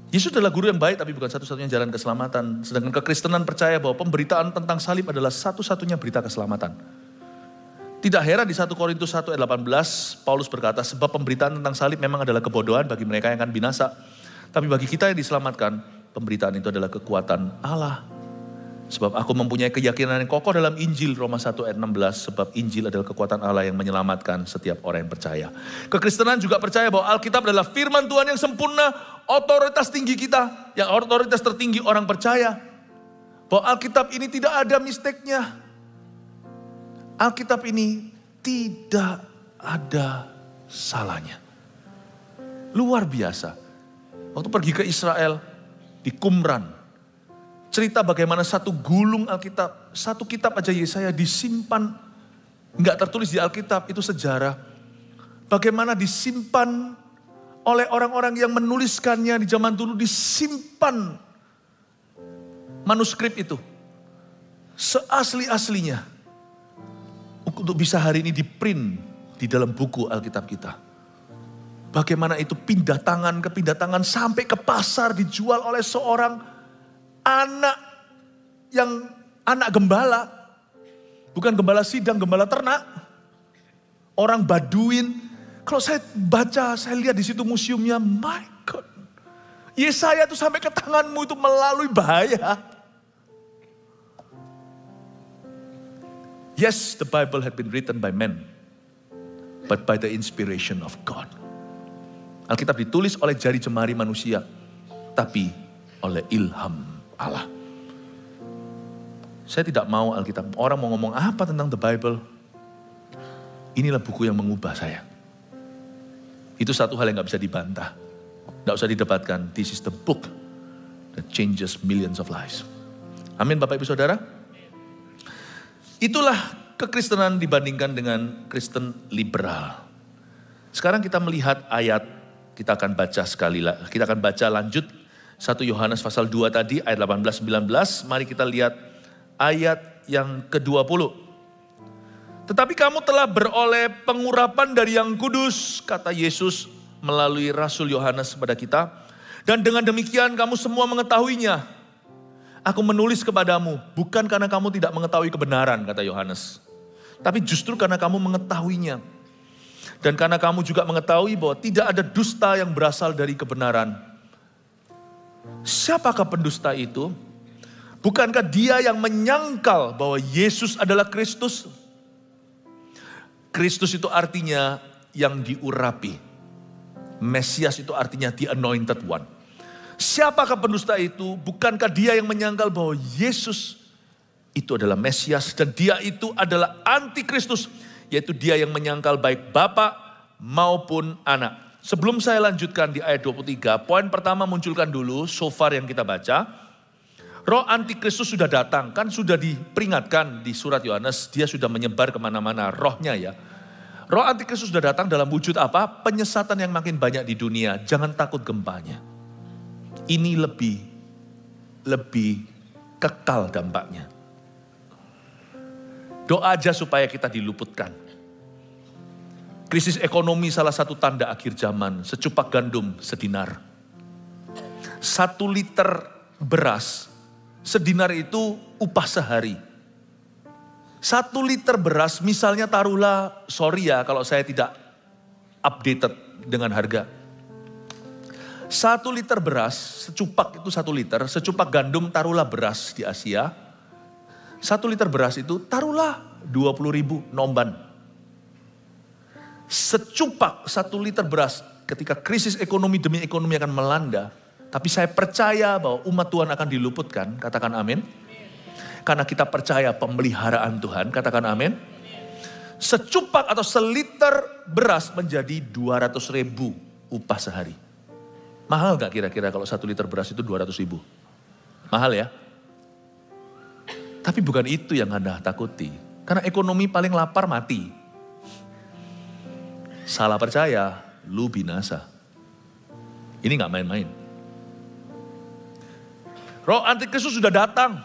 Yesus adalah guru yang baik tapi bukan satu-satunya jalan keselamatan. Sedangkan kekristenan percaya bahwa pemberitaan tentang salib adalah satu-satunya berita keselamatan. Tidak heran di 1 Korintus 1 ayat 18, Paulus berkata, sebab pemberitaan tentang salib memang adalah kebodohan bagi mereka yang akan binasa. Tapi bagi kita yang diselamatkan, pemberitaan itu adalah kekuatan Allah. Sebab aku mempunyai keyakinan yang kokoh dalam Injil, Roma 1 ayat 16, sebab Injil adalah kekuatan Allah yang menyelamatkan setiap orang yang percaya. Kekristenan juga percaya bahwa Alkitab adalah firman Tuhan yang sempurna, otoritas tinggi kita, yang otoritas tertinggi orang percaya. Bahwa Alkitab ini tidak ada mistake-nya. Alkitab ini tidak ada salahnya. Luar biasa. Waktu pergi ke Israel, di Qumran, cerita bagaimana satu gulung Alkitab, satu kitab aja Yesaya disimpan, nggak tertulis di Alkitab, itu sejarah. Bagaimana disimpan oleh orang-orang yang menuliskannya di zaman dulu, disimpan manuskrip itu. Seasli-aslinya. Untuk bisa hari ini di-print di dalam buku Alkitab kita. Bagaimana itu pindah tangan ke pindah tangan sampai ke pasar dijual oleh seorang anak gembala, bukan gembala sidang, gembala ternak, orang Baduin. Kalau saya baca, saya lihat di situ museumnya, my God, Yesaya itu sampai ke tanganmu itu melalui bahaya. Yes, the Bible had been written by men, but by the inspiration of God. Alkitab ditulis oleh jari jemari manusia, tapi oleh ilham Allah. Saya tidak mau Alkitab. Orang mau ngomong apa tentang the Bible? Inilah buku yang mengubah saya. Itu satu hal yang gak bisa dibantah. Gak usah didebatkan. This is the book that changes millions of lives. Amin Bapak Ibu Saudara. Itulah kekristenan dibandingkan dengan Kristen liberal. Sekarang kita melihat ayat. Kita akan baca sekali lagi. Kita akan baca lanjut 1 Yohanes pasal 2 tadi ayat 18-19. Mari kita lihat ayat yang ke-20. Tetapi kamu telah beroleh pengurapan dari yang kudus, kata Yesus melalui Rasul Yohanes kepada kita. Dan dengan demikian kamu semua mengetahuinya. Aku menulis kepadamu bukan karena kamu tidak mengetahui kebenaran, kata Yohanes. Tapi justru karena kamu mengetahuinya. Dan karena kamu juga mengetahui bahwa tidak ada dusta yang berasal dari kebenaran. Siapakah pendusta itu? Bukankah dia yang menyangkal bahwa Yesus adalah Kristus? Kristus itu artinya yang diurapi. Mesias itu artinya the anointed one. Siapakah pendusta itu? Bukankah dia yang menyangkal bahwa Yesus itu adalah Mesias dan dia itu adalah antikristus, yaitu dia yang menyangkal baik Bapa maupun Anak. Sebelum saya lanjutkan di ayat 23, poin pertama munculkan dulu so far yang kita baca. Roh antikristus sudah datang, kan sudah diperingatkan di surat Yohanes, dia sudah menyebar kemana-mana rohnya ya. Roh antikristus sudah datang dalam wujud apa? Penyesatan yang makin banyak di dunia, jangan takut gempanya. Ini lebih kekal dampaknya. Doa aja supaya kita diluputkan. Krisis ekonomi salah satu tanda akhir zaman. Secupak gandum sedinar. 1 liter beras, sedinar itu upah sehari. 1 liter beras misalnya taruhlah, sorry ya kalau saya tidak updated dengan harga. 1 liter beras, secupak itu 1 liter, secupak gandum taruhlah beras di Asia. 1 liter beras itu taruhlah 20.000 nomban. Secupak 1 liter beras ketika krisis ekonomi demi ekonomi akan melanda. Tapi saya percaya bahwa umat Tuhan akan diluputkan, katakan amin. Karena kita percaya pemeliharaan Tuhan, katakan amin. Secupak atau seliter beras menjadi 200.000 upah sehari. Mahal gak kira-kira kalau 1 liter beras itu 200.000? Mahal ya? Tapi bukan itu yang Anda takuti. Karena ekonomi paling lapar mati. Salah percaya, lu binasa. Ini gak main-main. Roh Antikristus sudah datang.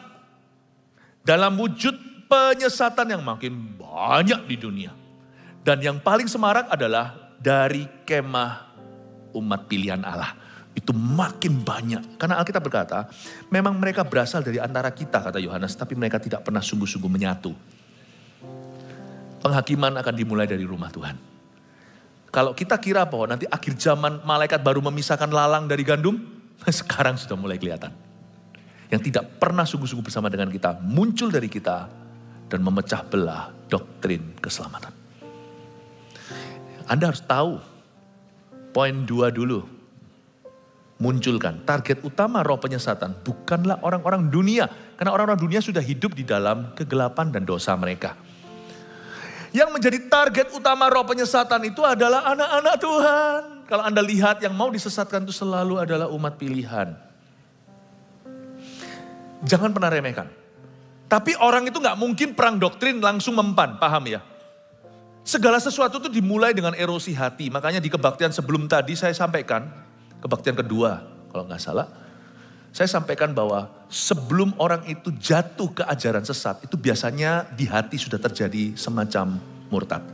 Dalam wujud penyesatan yang makin banyak di dunia. Dan yang paling semarak adalah dari kemah umat pilihan Allah. Itu makin banyak. Karena Alkitab berkata, memang mereka berasal dari antara kita, kata Yohanes, tapi mereka tidak pernah sungguh-sungguh menyatu. Penghakiman akan dimulai dari rumah Tuhan. Kalau kita kira bahwa nanti akhir zaman malaikat baru memisahkan lalang dari gandum, sekarang sudah mulai kelihatan. Yang tidak pernah sungguh-sungguh bersama dengan kita, muncul dari kita dan memecah belah doktrin keselamatan. Anda harus tahu, poin 2 dulu. Munculkan target utama roh penyesatan bukanlah orang-orang dunia. Karena orang-orang dunia sudah hidup di dalam kegelapan dan dosa mereka. Yang menjadi target utama roh penyesatan itu adalah anak-anak Tuhan. Kalau Anda lihat yang mau disesatkan itu selalu adalah umat pilihan. Jangan pernah remehkan. Tapi orang itu gak mungkin perang doktrin langsung mempan, paham ya? Segala sesuatu itu dimulai dengan erosi hati. Makanya di kebaktian sebelum tadi saya sampaikan, kebaktian kedua kalau gak salah, saya sampaikan bahwa sebelum orang itu jatuh ke ajaran sesat, itu biasanya di hati sudah terjadi semacam murtad.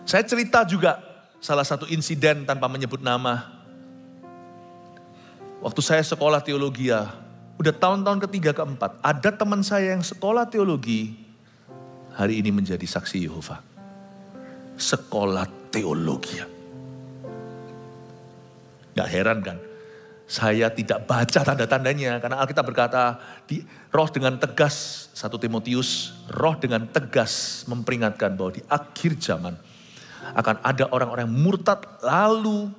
Saya cerita juga salah satu insiden tanpa menyebut nama. Waktu saya sekolah teologi ya, udah tahun-tahun ketiga keempat, ada teman saya yang sekolah teologi, hari ini menjadi saksi Yehova. Sekolah teologi. Gak heran kan? Saya tidak baca tanda-tandanya. Karena Alkitab berkata, roh dengan tegas, 1 Timotius, roh dengan tegas memperingatkan bahwa di akhir zaman akan ada orang-orang murtad lalu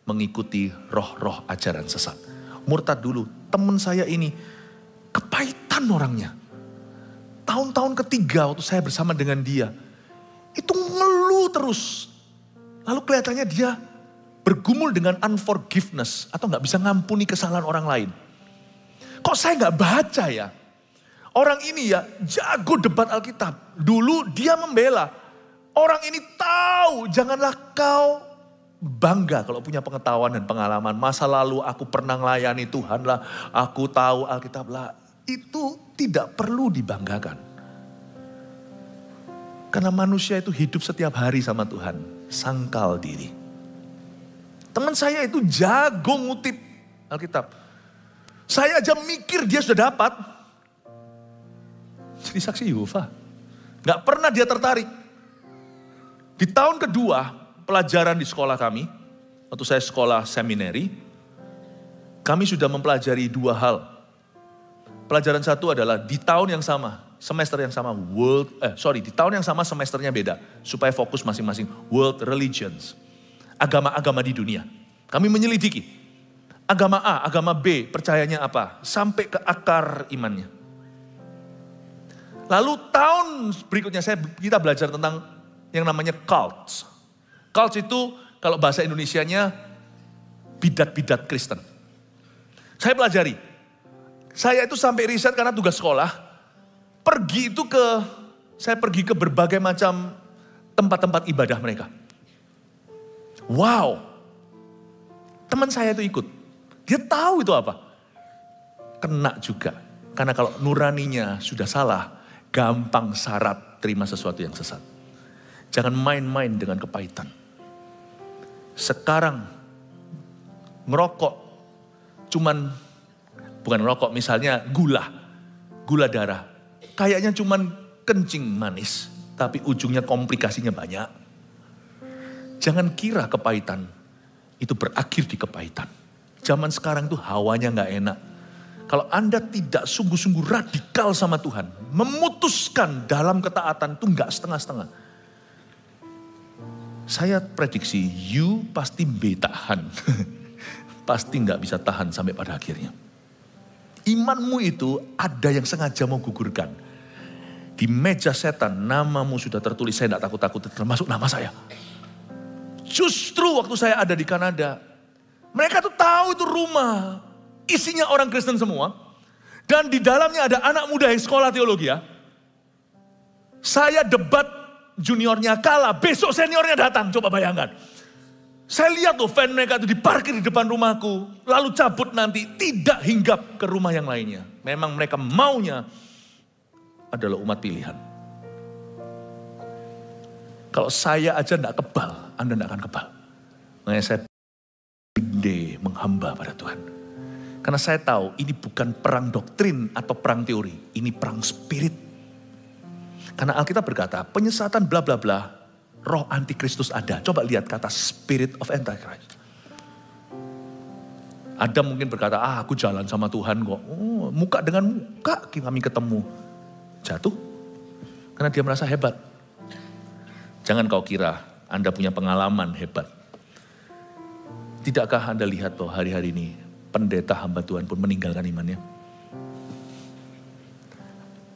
mengikuti roh-roh ajaran sesat. Murtad dulu, teman saya ini kepahitan orangnya. Tahun-tahun ketiga waktu saya bersama dengan dia, itu ngeluh terus. Lalu kelihatannya dia bergumul dengan unforgiveness atau gak bisa ngampuni kesalahan orang lain. Kok saya gak baca ya? Orang ini ya jago debat Alkitab. Dulu dia membela. Orang ini tahu, janganlah kau bangga kalau punya pengetahuan dan pengalaman. Masa lalu aku pernah melayani Tuhan lah, aku tahu Alkitab lah. Itu tidak perlu dibanggakan. Karena manusia itu hidup setiap hari sama Tuhan. Sangkal diri. Teman saya itu jago ngutip Alkitab. Saya aja mikir dia sudah dapat. Jadi saksi Yehova. Gak pernah dia tertarik. Di tahun kedua pelajaran di sekolah kami, waktu saya sekolah seminari, kami sudah mempelajari 2 hal. Pelajaran satu adalah di tahun yang sama, semester yang sama, di tahun yang sama semesternya beda. Supaya fokus masing-masing, world religions. Agama-agama di dunia. Kami menyelidiki. Agama A, agama B, percayanya apa? Sampai ke akar imannya. Lalu tahun berikutnya kita belajar tentang yang namanya cults. Cults itu kalau bahasa Indonesianya bidat-bidat Kristen. Saya pelajari. Saya itu sampai riset karena tugas sekolah. Saya pergi ke berbagai macam tempat-tempat ibadah mereka. Wow, teman saya itu ikut. Dia tahu itu apa. Kena juga. Karena kalau nuraninya sudah salah, gampang syarat terima sesuatu yang sesat. Jangan main-main dengan kepahitan. Sekarang ngerokok cuman Bukan rokok, misalnya gula darah. Kayaknya cuman kencing manis, tapi ujungnya komplikasinya banyak. Jangan kira kepahitan itu berakhir di kepahitan. Zaman sekarang tuh hawanya gak enak. Kalau Anda tidak sungguh-sungguh radikal sama Tuhan, memutuskan dalam ketaatan itu gak setengah-setengah. Saya prediksi, you pasti tahan. Pasti gak bisa tahan sampai pada akhirnya. Imanmu itu ada yang sengaja mau gugurkan. Di meja setan namamu sudah tertulis, saya gak takut-takut, termasuk nama saya. Justru waktu saya ada di Kanada, mereka tuh tahu itu rumah isinya orang Kristen semua. Dan di dalamnya ada anak muda yang sekolah teologi ya. Saya debat juniornya kalah, besok seniornya datang, coba bayangkan. Saya lihat tuh van mereka itu diparkir di depan rumahku. Lalu cabut nanti, tidak hinggap ke rumah yang lainnya. Memang mereka maunya adalah umat pilihan. Kalau saya aja tidak kebal, Anda tidak akan kebal. Makanya saya menghamba pada Tuhan. Karena saya tahu ini bukan perang doktrin atau perang teori. Ini perang spirit. Karena Alkitab berkata, penyesatan bla bla bla, roh antikristus ada. Coba lihat kata spirit of antichrist. Ada mungkin berkata, aku jalan sama Tuhan kok. Oh, muka dengan muka kami ketemu. Jatuh. Karena dia merasa hebat. Jangan kau kira Anda punya pengalaman hebat. Tidakkah Anda lihat bahwa hari-hari ini pendeta hamba Tuhan pun meninggalkan imannya?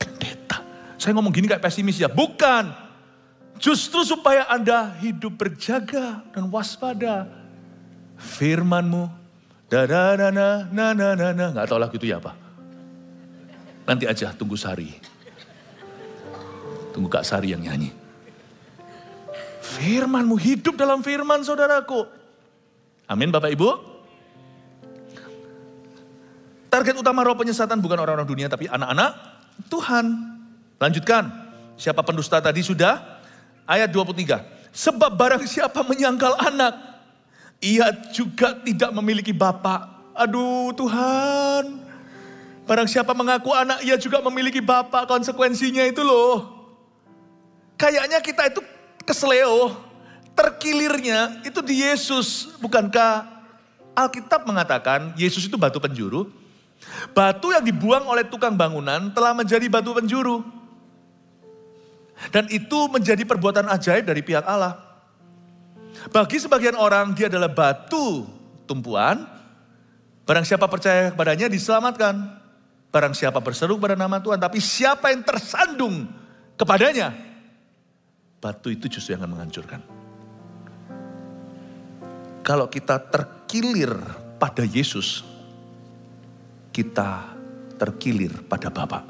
Pendeta. Saya ngomong gini kayak pesimis ya. Bukan. Justru supaya Anda hidup berjaga dan waspada. Firman-Mu. Nggak tahu lagu itu ya apa. Nanti aja tunggu Sari. Tunggu Kak Sari yang nyanyi. Firman-Mu, hidup dalam firman saudaraku. Amin Bapak Ibu. Target utama roh penyesatan bukan orang-orang dunia tapi anak-anak Tuhan. Lanjutkan. Siapa pendusta tadi sudah? Ayat 23. Sebab barang siapa menyangkal anak, ia juga tidak memiliki bapa. Aduh Tuhan. Barang siapa mengaku anak, ia juga memiliki bapa. Konsekuensinya itu loh. Kayaknya kita itu kesleo. Terkilirnya itu di Yesus. Bukankah Alkitab mengatakan Yesus itu batu penjuru? Batu yang dibuang oleh tukang bangunan telah menjadi batu penjuru. Dan itu menjadi perbuatan ajaib dari pihak Allah. Bagi sebagian orang dia adalah batu tumpuan. Barang siapa percaya kepadanya diselamatkan. Barang siapa berseru pada nama Tuhan. Tapi siapa yang tersandung kepadanya, batu itu justru yang akan menghancurkan. Kalau kita terkilir pada Yesus, kita terkilir pada Bapa.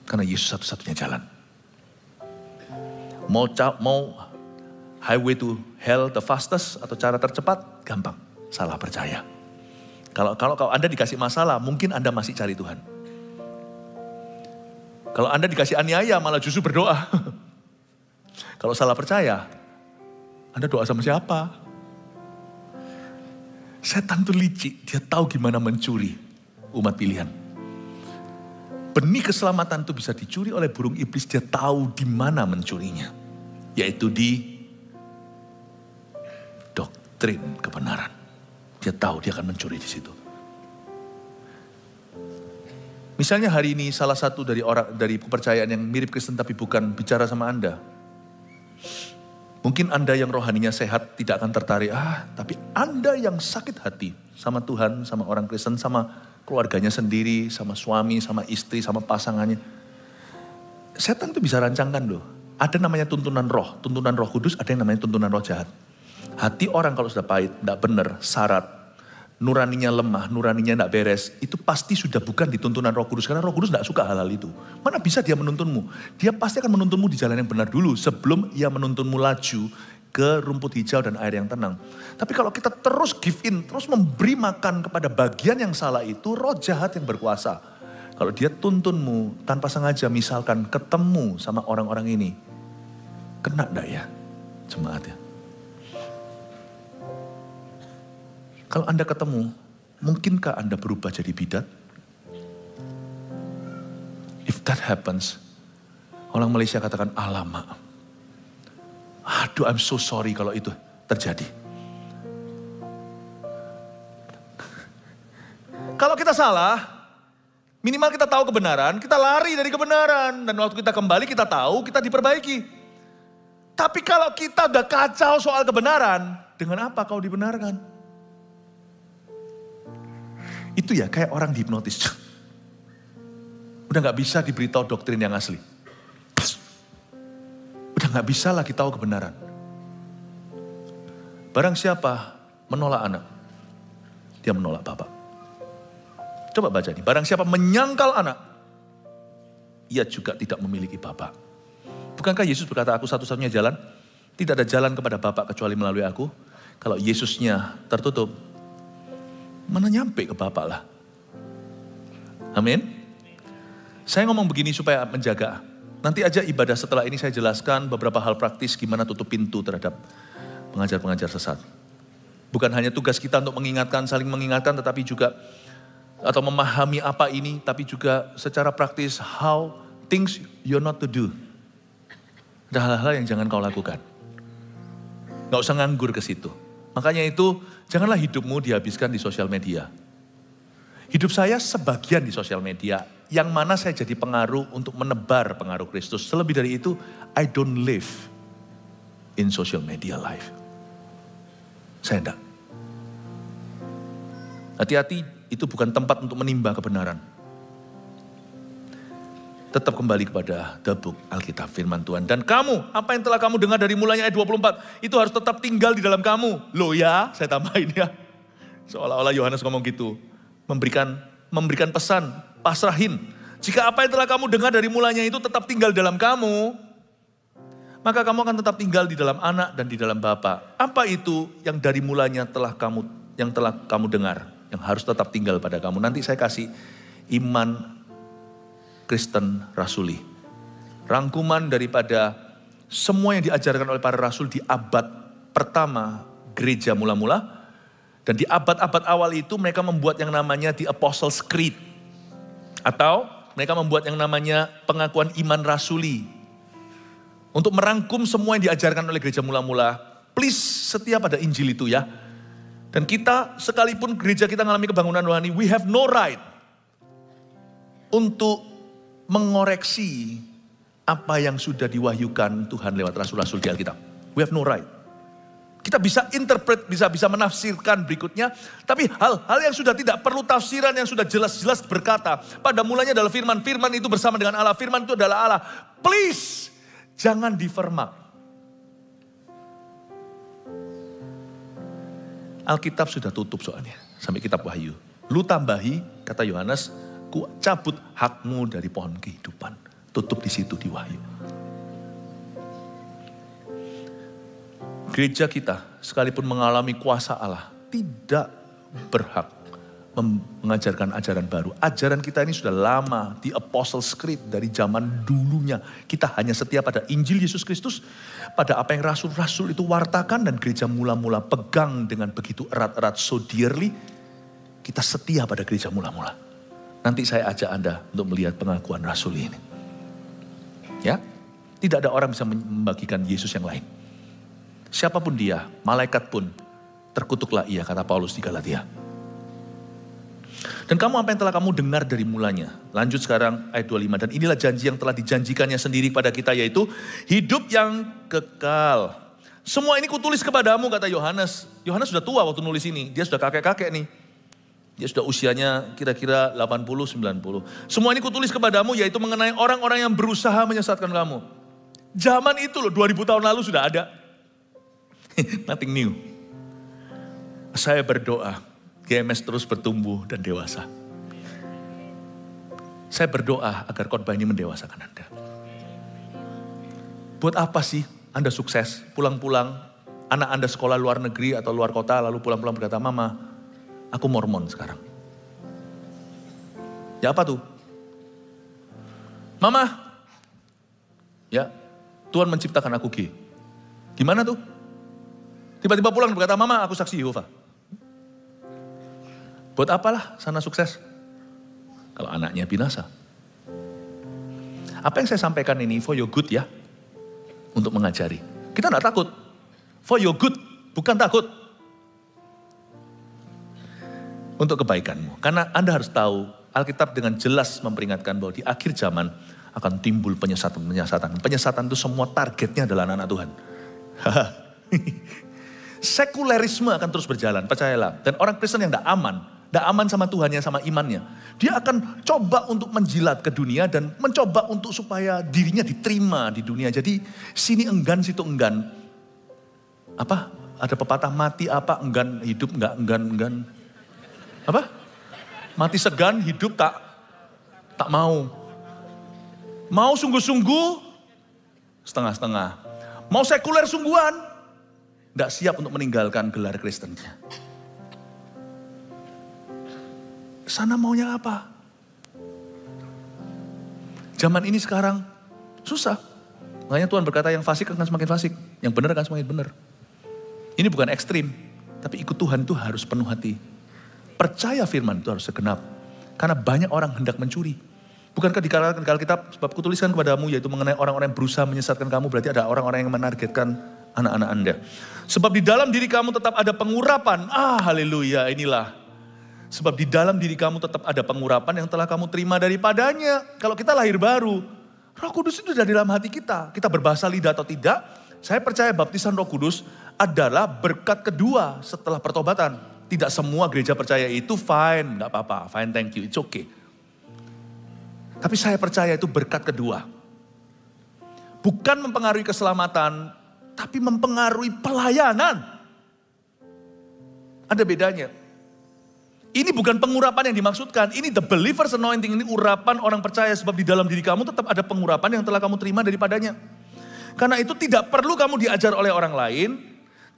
Karena Yesus satu-satunya jalan. Mau highway to hell the fastest atau cara tercepat, gampang. Salah percaya. Kalau Anda dikasih masalah, mungkin Anda masih cari Tuhan. Kalau Anda dikasih aniaya, malah justru berdoa. Kalau salah percaya, Anda doa sama siapa? Setan tuh licik, dia tahu gimana mencuri umat pilihan. Benih keselamatan itu bisa dicuri oleh burung iblis, dia tahu di mana mencurinya. Yaitu di doktrin kebenaran. Dia tahu dia akan mencuri di situ. Misalnya hari ini salah satu dari kepercayaan yang mirip Kristen tapi bukan bicara sama Anda. Mungkin Anda yang rohaninya sehat tidak akan tertarik. Tapi Anda yang sakit hati sama Tuhan, sama orang Kristen, sama keluarganya sendiri, sama suami, sama istri, sama pasangannya. Setan itu bisa rancangkan loh. Ada namanya tuntunan roh kudus, ada yang namanya tuntunan roh jahat. Hati orang kalau sudah pahit, tidak benar, syarat, nuraninya lemah, nuraninya tidak beres, itu pasti sudah bukan di tuntunan Roh Kudus. Karena Roh Kudus tidak suka hal-hal itu. Mana bisa dia menuntunmu? Dia pasti akan menuntunmu di jalan yang benar dulu sebelum ia menuntunmu laju ke rumput hijau dan air yang tenang. Tapi kalau kita terus give in, terus memberi makan kepada bagian yang salah itu, roh jahat yang berkuasa. Kalau dia tuntunmu tanpa sengaja, misalkan ketemu sama orang-orang ini, kena enggak ya jemaat ya? Kalau Anda ketemu, Mungkinkah Anda berubah jadi bidat? If that happens, orang Malaysia katakan, alamak. Aduh, I'm so sorry kalau itu terjadi. Kalau kita salah, minimal kita tahu kebenaran, kita lari dari kebenaran. Dan waktu kita kembali, kita tahu, kita diperbaiki. Tapi kalau kita udah kacau soal kebenaran, dengan apa kau dibenarkan? Itu ya kayak orang dihipnotis. Udah gak bisa diberitahu doktrin yang asli. Udah gak bisa lagi tahu kebenaran. Barang siapa menolak anak, dia menolak Bapa. Coba baca nih, barang siapa menyangkal anak, ia juga tidak memiliki Bapa. Bukankah Yesus berkata, aku satu-satunya jalan? Tidak ada jalan kepada Bapa kecuali melalui aku. Kalau Yesusnya tertutup, mana nyampe ke Bapa lah. Amin. Saya ngomong begini supaya menjaga. Nanti aja ibadah setelah ini saya jelaskan beberapa hal praktis gimana tutup pintu terhadap pengajar-pengajar sesat. Bukan hanya tugas kita untuk mengingatkan, saling mengingatkan, tetapi juga atau memahami apa ini, tapi juga secara praktis how things you're not to do. Ada hal-hal yang jangan kau lakukan. Gak usah nganggur ke situ. Makanya itu janganlah hidupmu dihabiskan di sosial media. Hidup saya sebagian di sosial media, yang mana saya jadi pengaruh untuk menebar pengaruh Kristus. Selebih dari itu, I don't live in social media life. Saya enggak. Hati-hati, itu bukan tempat untuk menimba kebenaran. Tetap kembali kepada the book, Alkitab, firman Tuhan. Dan kamu, apa yang telah kamu dengar dari mulanya ayat 24, itu harus tetap tinggal di dalam kamu. Loh ya, saya tambahin ya. Seolah-olah Yohanes ngomong gitu. Memberikan pesan, pasrahin. Jika apa yang telah kamu dengar dari mulanya itu tetap tinggal dalam kamu, maka kamu akan tetap tinggal di dalam anak dan di dalam Bapa. Apa itu yang dari mulanya telah kamu dengar? Yang harus tetap tinggal pada kamu. Nanti saya kasih iman Kristen rasuli. Rangkuman daripada semua yang diajarkan oleh para rasul di abad pertama gereja mula-mula. Dan di abad-abad awal itu mereka membuat yang namanya The Apostles' Creed. Atau mereka membuat yang namanya pengakuan iman rasuli. Untuk merangkum semua yang diajarkan oleh gereja mula-mula. Please setia pada Injil itu ya. Dan kita, sekalipun gereja kita mengalami kebangunan rohani, we have no right untuk mengoreksi apa yang sudah diwahyukan Tuhan lewat rasul-rasul di Alkitab. We have no right. Kita bisa interpret, bisa menafsirkan berikutnya, tapi hal-hal yang sudah tidak perlu tafsiran, yang sudah jelas-jelas berkata, pada mulanya adalah firman, firman itu bersama dengan Allah, firman itu adalah Allah. Please, jangan difermak. Alkitab sudah tutup soalnya, sampai kitab Wahyu. Lu tambahi, kata Yohanes, ku cabut hakmu dari pohon kehidupan. Tutup di situ di Wahyu. Gereja kita, sekalipun mengalami kuasa Allah, tidak berhak mengajarkan ajaran baru. Ajaran kita ini sudah lama, di Apostles' Creed dari zaman dulunya. Kita hanya setia pada Injil Yesus Kristus, pada apa yang rasul-rasul itu wartakan, dan gereja mula-mula pegang dengan begitu erat-erat, so dearly. Kita setia pada gereja mula-mula. Nanti saya ajak Anda untuk melihat pengakuan rasul ini. Ya, tidak ada orang bisa membagikan Yesus yang lain. Siapapun dia, malaikat pun, terkutuklah ia, kata Paulus di Galatia. Dan kamu apa yang telah kamu dengar dari mulanya. Lanjut sekarang ayat 25. Dan inilah janji yang telah dijanjikannya sendiri pada kita, yaitu hidup yang kekal. Semua ini kutulis kepadamu, kata Yohanes. Yohanes sudah tua waktu nulis ini. Dia sudah kakek-kakek nih. Dia sudah usianya kira-kira 80-90. Semua ini kutulis kepadamu, yaitu mengenai orang-orang yang berusaha menyesatkan kamu. Zaman itu loh, 2000 tahun lalu sudah ada. Nothing new. Saya berdoa GMS terus bertumbuh dan dewasa. Saya berdoa agar khotbah ini mendewasakan Anda. Buat apa sih Anda sukses, pulang-pulang, anak Anda sekolah luar negeri atau luar kota, lalu pulang-pulang berkata, Mama, aku Mormon sekarang. Ya apa tuh? Mama, ya Tuhan menciptakan aku gay. Gimana tuh? Tiba-tiba pulang berkata, Mama, aku saksi Yehova. Buat apalah sana sukses kalau anaknya binasa? Apa yang saya sampaikan ini for your good ya, untuk mengajari. Kita tidak takut, for your good, bukan takut. Untuk kebaikanmu. Karena Anda harus tahu, Alkitab dengan jelas memperingatkan bahwa di akhir zaman akan timbul penyesatan. Penyesatan itu semua targetnya adalah anak-anak Tuhan. Sekulerisme akan terus berjalan, percayalah. Dan orang Kristen yang tidak aman sama Tuhannya, sama imannya. Dia akan coba untuk menjilat ke dunia dan mencoba untuk supaya dirinya diterima di dunia. Jadi sini enggan, situ enggan. Apa? Ada pepatah mati apa? Enggan, hidup enggak, enggan. Apa? Mati segan, hidup tak mau. Mau sungguh-sungguh, setengah-setengah. Mau sekuler sungguhan, tidak siap untuk meninggalkan gelar Kristennya. Sana maunya apa? Zaman ini sekarang susah. Makanya Tuhan berkata yang fasik akan semakin fasik. Yang benar akan semakin benar. Ini bukan ekstrim. Tapi ikut Tuhan itu harus penuh hati. Percaya firman itu harus segenap. Karena banyak orang hendak mencuri. Bukankah dikatakan di Alkitab, sebab kutuliskan kepadamu yaitu mengenai orang-orang yang berusaha menyesatkan kamu. Berarti ada orang-orang yang menargetkan anak-anak Anda. Sebab di dalam diri kamu tetap ada pengurapan. Haleluya, inilah. Sebab di dalam diri kamu tetap ada pengurapan yang telah kamu terima daripadanya. Kalau kita lahir baru, Roh Kudus itu sudah di dalam hati kita. Kita berbahasa lidah atau tidak, saya percaya baptisan Roh Kudus adalah berkat kedua setelah pertobatan. Tidak semua gereja percaya itu fine, gak apa-apa, fine thank you, it's okay. Tapi saya percaya itu berkat kedua. Bukan mempengaruhi keselamatan, tapi mempengaruhi pelayanan. Ada bedanya. Ini bukan pengurapan yang dimaksudkan, ini the believer's anointing, ini urapan orang percaya. Sebab di dalam diri kamu tetap ada pengurapan yang telah kamu terima daripadanya. Karena itu tidak perlu kamu diajar oleh orang lain,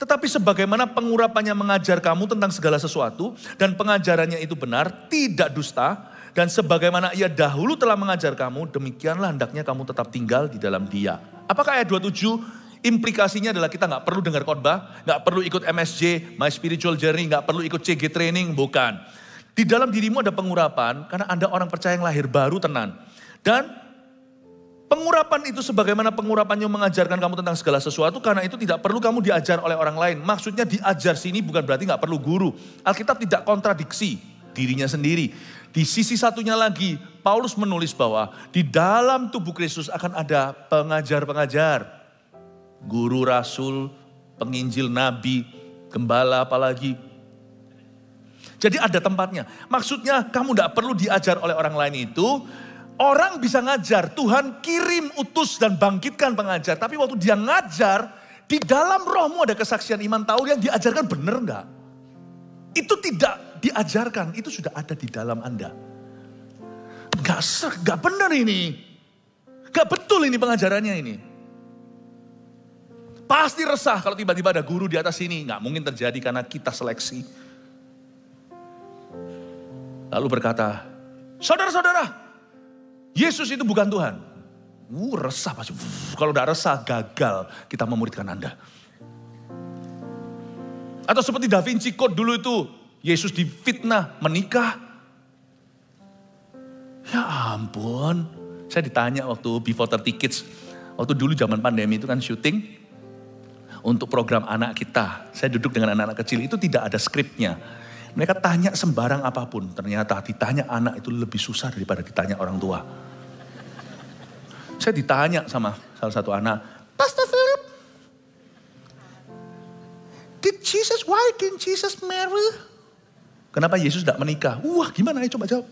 tetapi sebagaimana pengurapannya mengajar kamu tentang segala sesuatu, dan pengajarannya itu benar, tidak dusta, dan sebagaimana ia dahulu telah mengajar kamu, demikianlah hendaknya kamu tetap tinggal di dalam dia. Apakah ayat 27 implikasinya adalah kita gak perlu dengar khotbah, gak perlu ikut MSJ, My Spiritual Journey, gak perlu ikut CG Training, bukan. Di dalam dirimu ada pengurapan, karena Anda orang percaya yang lahir baru tenan. Dan pengurapan itu sebagaimana pengurapannya mengajarkan kamu tentang segala sesuatu, karena itu tidak perlu kamu diajar oleh orang lain. Maksudnya diajar sini bukan berarti gak perlu guru. Alkitab tidak kontradiksi dirinya sendiri. Di sisi satunya lagi, Paulus menulis bahwa di dalam tubuh Kristus akan ada pengajar-pengajar. Guru, rasul, penginjil, nabi, gembala apalagi. Jadi ada tempatnya. Maksudnya kamu gak perlu diajar oleh orang lain itu. Orang bisa ngajar, Tuhan kirim, utus dan bangkitkan pengajar. Tapi waktu dia ngajar, di dalam rohmu ada kesaksian iman, tahu yang diajarkan benar enggak? Itu tidak diajarkan, itu sudah ada di dalam Anda. Gak benar ini. Gak betul ini pengajarannya ini. Pasti resah kalau tiba-tiba ada guru di atas sini. Gak mungkin terjadi karena kita seleksi. Lalu berkata, saudara-saudara, Yesus itu bukan Tuhan. Resah pasti. Kalau tidak resah, gagal kita memuridkan Anda. Atau seperti Da Vinci Code dulu itu, Yesus difitnah, menikah. Ya ampun. Saya ditanya waktu Before 30 Kids. Waktu dulu zaman pandemi itu kan syuting. Untuk program anak kita. Saya duduk dengan anak-anak kecil, itu tidak ada skripnya. Mereka tanya sembarang apapun. Ternyata ditanya anak itu lebih susah daripada ditanya orang tua. Saya ditanya sama salah satu anak, Pastor Philip, why didn't Jesus marry? Kenapa Yesus tidak menikah? Wah gimana, ayo coba jawab.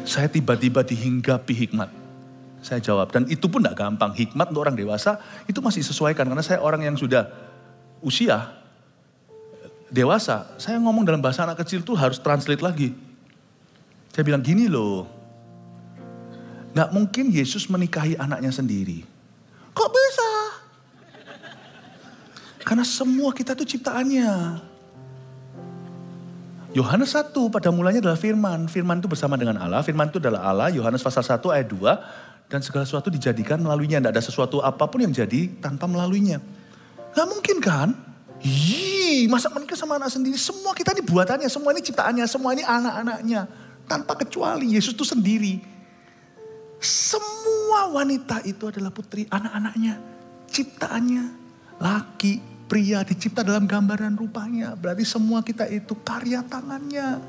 Saya tiba-tiba dihinggapi hikmat. Saya jawab, dan itu pun tidak gampang. Hikmat untuk orang dewasa itu masih sesuaikan. Karena saya orang yang sudah usia dewasa. Saya ngomong dalam bahasa anak kecil tuh harus translate lagi. Saya bilang gini loh. Gak mungkin Yesus menikahi anaknya sendiri. Kok bisa? Karena semua kita itu ciptaannya. Yohanes 1 pada mulanya adalah firman. Firman itu bersama dengan Allah. Firman itu adalah Allah. Yohanes pasal 1 ayat 2. Dan segala sesuatu dijadikan melaluinya. Tidak ada sesuatu apapun yang jadi tanpa melaluinya. Gak mungkin kan? Masa menikah sama anak sendiri? Semua kita ini buatannya, semua ini ciptaannya, semua ini anak-anaknya. Tanpa kecuali Yesus itu sendiri. Semua wanita itu adalah putri, anak-anaknya, ciptaannya. Laki, pria dicipta dalam gambaran rupanya. Berarti semua kita itu karya tangannya.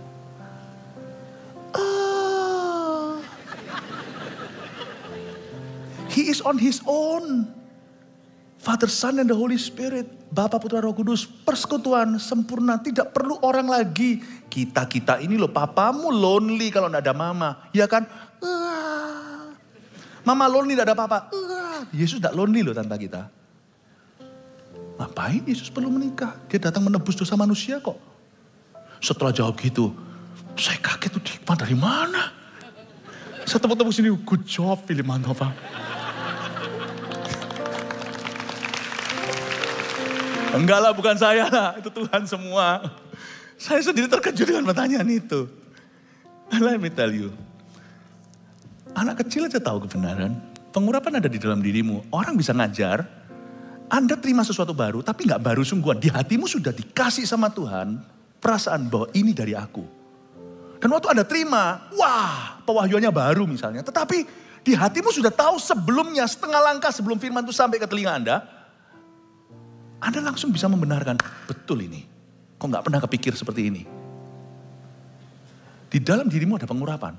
He is on his own. Father, Son, and the Holy Spirit. Bapa, Putra, Roh Kudus. Persekutuan sempurna. Tidak perlu orang lagi. Kita ini loh, papamu lonely kalau tidak ada mama. Ya kan? Mama lonely tidak ada papa. Yesus tidak lonely loh tanpa kita. Ngapain Yesus perlu menikah? Dia datang menebus dosa manusia kok. Setelah jawab gitu, saya kaget tuh dari mana? Saya tepuk-tepuk sini, good job Philip Mantova. Enggak lah, bukan saya lah, itu Tuhan semua. Saya sendiri terkejut dengan pertanyaan itu. Let me tell you. Anak kecil aja tahu kebenaran. Pengurapan ada di dalam dirimu. Orang bisa ngajar, Anda terima sesuatu baru, tapi gak baru sungguhan. Di hatimu sudah dikasih sama Tuhan, perasaan bahwa ini dari aku. Dan waktu Anda terima, wah pewahyuannya baru misalnya. Tetapi di hatimu sudah tahu sebelumnya, setengah langkah sebelum firman itu sampai ke telinga Anda langsung bisa membenarkan, betul ini. Kok gak pernah kepikir seperti ini. Di dalam dirimu ada pengurapan.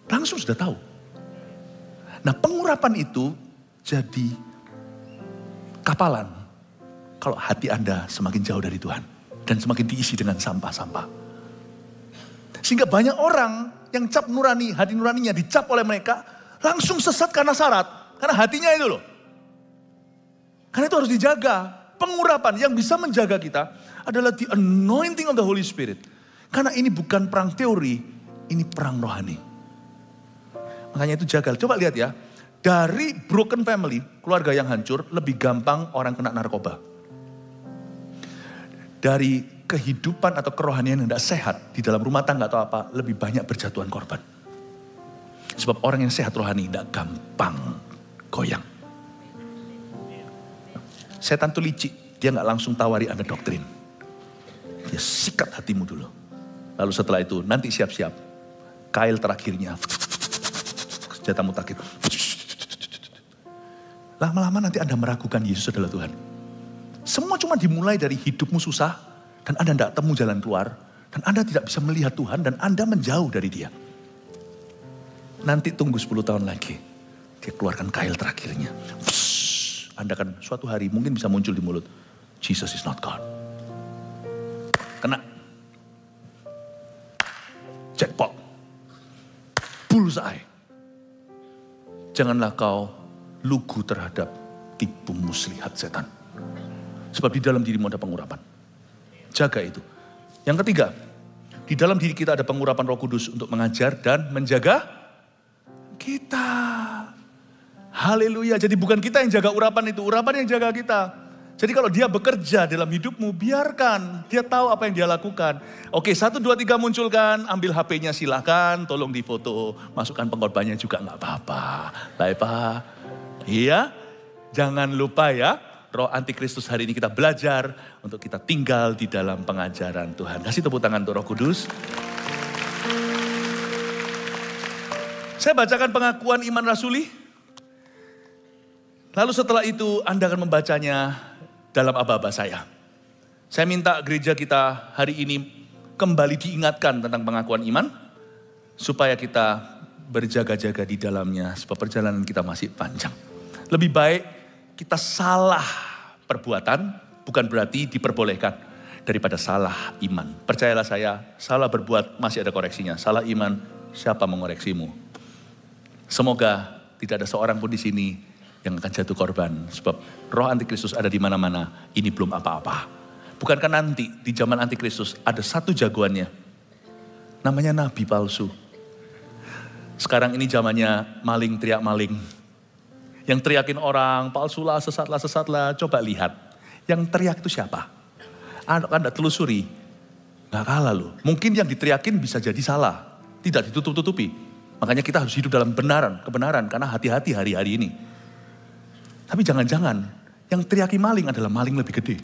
Langsung sudah tahu. Nah pengurapan itu jadi kapalan. Kalau hati Anda semakin jauh dari Tuhan. Dan semakin diisi dengan sampah-sampah. Sehingga banyak orang yang cap nurani, hati nuraninya dicap oleh mereka. Langsung sesat karena syarat. Karena hatinya itu loh. Karena itu harus dijaga. Pengurapan yang bisa menjaga kita adalah the anointing of the Holy Spirit. Karena ini bukan perang teori, ini perang rohani. Makanya itu jaga. Coba lihat ya, dari broken family, keluarga yang hancur, lebih gampang orang kena narkoba. Dari kehidupan atau kerohanian yang tidak sehat, di dalam rumah tangga atau apa, lebih banyak berjatuhan korban. Sebab orang yang sehat rohani tidak gampang goyang. Setan tuh licik, dia gak langsung tawari Anda doktrin. Dia sikat hatimu dulu. Lalu setelah itu, nanti siap-siap. Kail terakhirnya. Senjata mutakhir. Lama-lama nanti Anda meragukan Yesus adalah Tuhan. Semua cuma dimulai dari hidupmu susah. Dan Anda tidak temu jalan keluar. Dan Anda tidak bisa melihat Tuhan. Dan Anda menjauh dari dia. Nanti tunggu 10 tahun lagi. Dia keluarkan kail terakhirnya. Anda akan suatu hari mungkin bisa muncul di mulut. Jesus is not God. Kena. Jackpot. Bullseye. Janganlah kau lugu terhadap tipu muslihat setan. Sebab di dalam dirimu ada pengurapan. Jaga itu. Yang ketiga. Di dalam diri kita ada pengurapan Roh Kudus untuk mengajar dan menjaga kita. Haleluya. Jadi bukan kita yang jaga urapan itu. Urapan yang jaga kita. Jadi kalau dia bekerja dalam hidupmu, biarkan. Dia tahu apa yang dia lakukan. Oke, 1, 2, 3 munculkan. Ambil HP-nya silahkan. Tolong difoto. Masukkan pengorbannya juga gak apa-apa. Baik Pak. Iya. Jangan lupa ya. Roh Antikristus hari ini kita belajar. Untuk kita tinggal di dalam pengajaran Tuhan. Kasih tepuk tangan untuk Roh Kudus. Saya bacakan pengakuan iman rasuli. Lalu setelah itu Anda akan membacanya dalam aba-aba saya. Saya minta gereja kita hari ini kembali diingatkan tentang pengakuan iman. Supaya kita berjaga-jaga di dalamnya. Sebab perjalanan kita masih panjang. Lebih baik kita salah perbuatan bukan berarti diperbolehkan. Daripada salah iman. Percayalah saya, salah berbuat masih ada koreksinya. Salah iman, siapa mengoreksimu? Semoga tidak ada seorang pun di sini yang akan jatuh korban. Sebab roh antikristus ada di mana-mana. Ini belum apa-apa. Bukankah nanti di zaman antikristus ada satu jagoannya. Namanya nabi palsu. Sekarang ini zamannya maling teriak maling. Yang teriakin orang, palsulah, sesatlah. Coba lihat. Yang teriak itu siapa? Anda telusuri. Gak kalah loh. Mungkin yang diteriakin bisa jadi salah. Tidak ditutup-tutupi. Makanya kita harus hidup dalam kebenaran. Karena hati-hati hari-hari ini. Tapi jangan-jangan yang teriaki maling adalah maling lebih gede.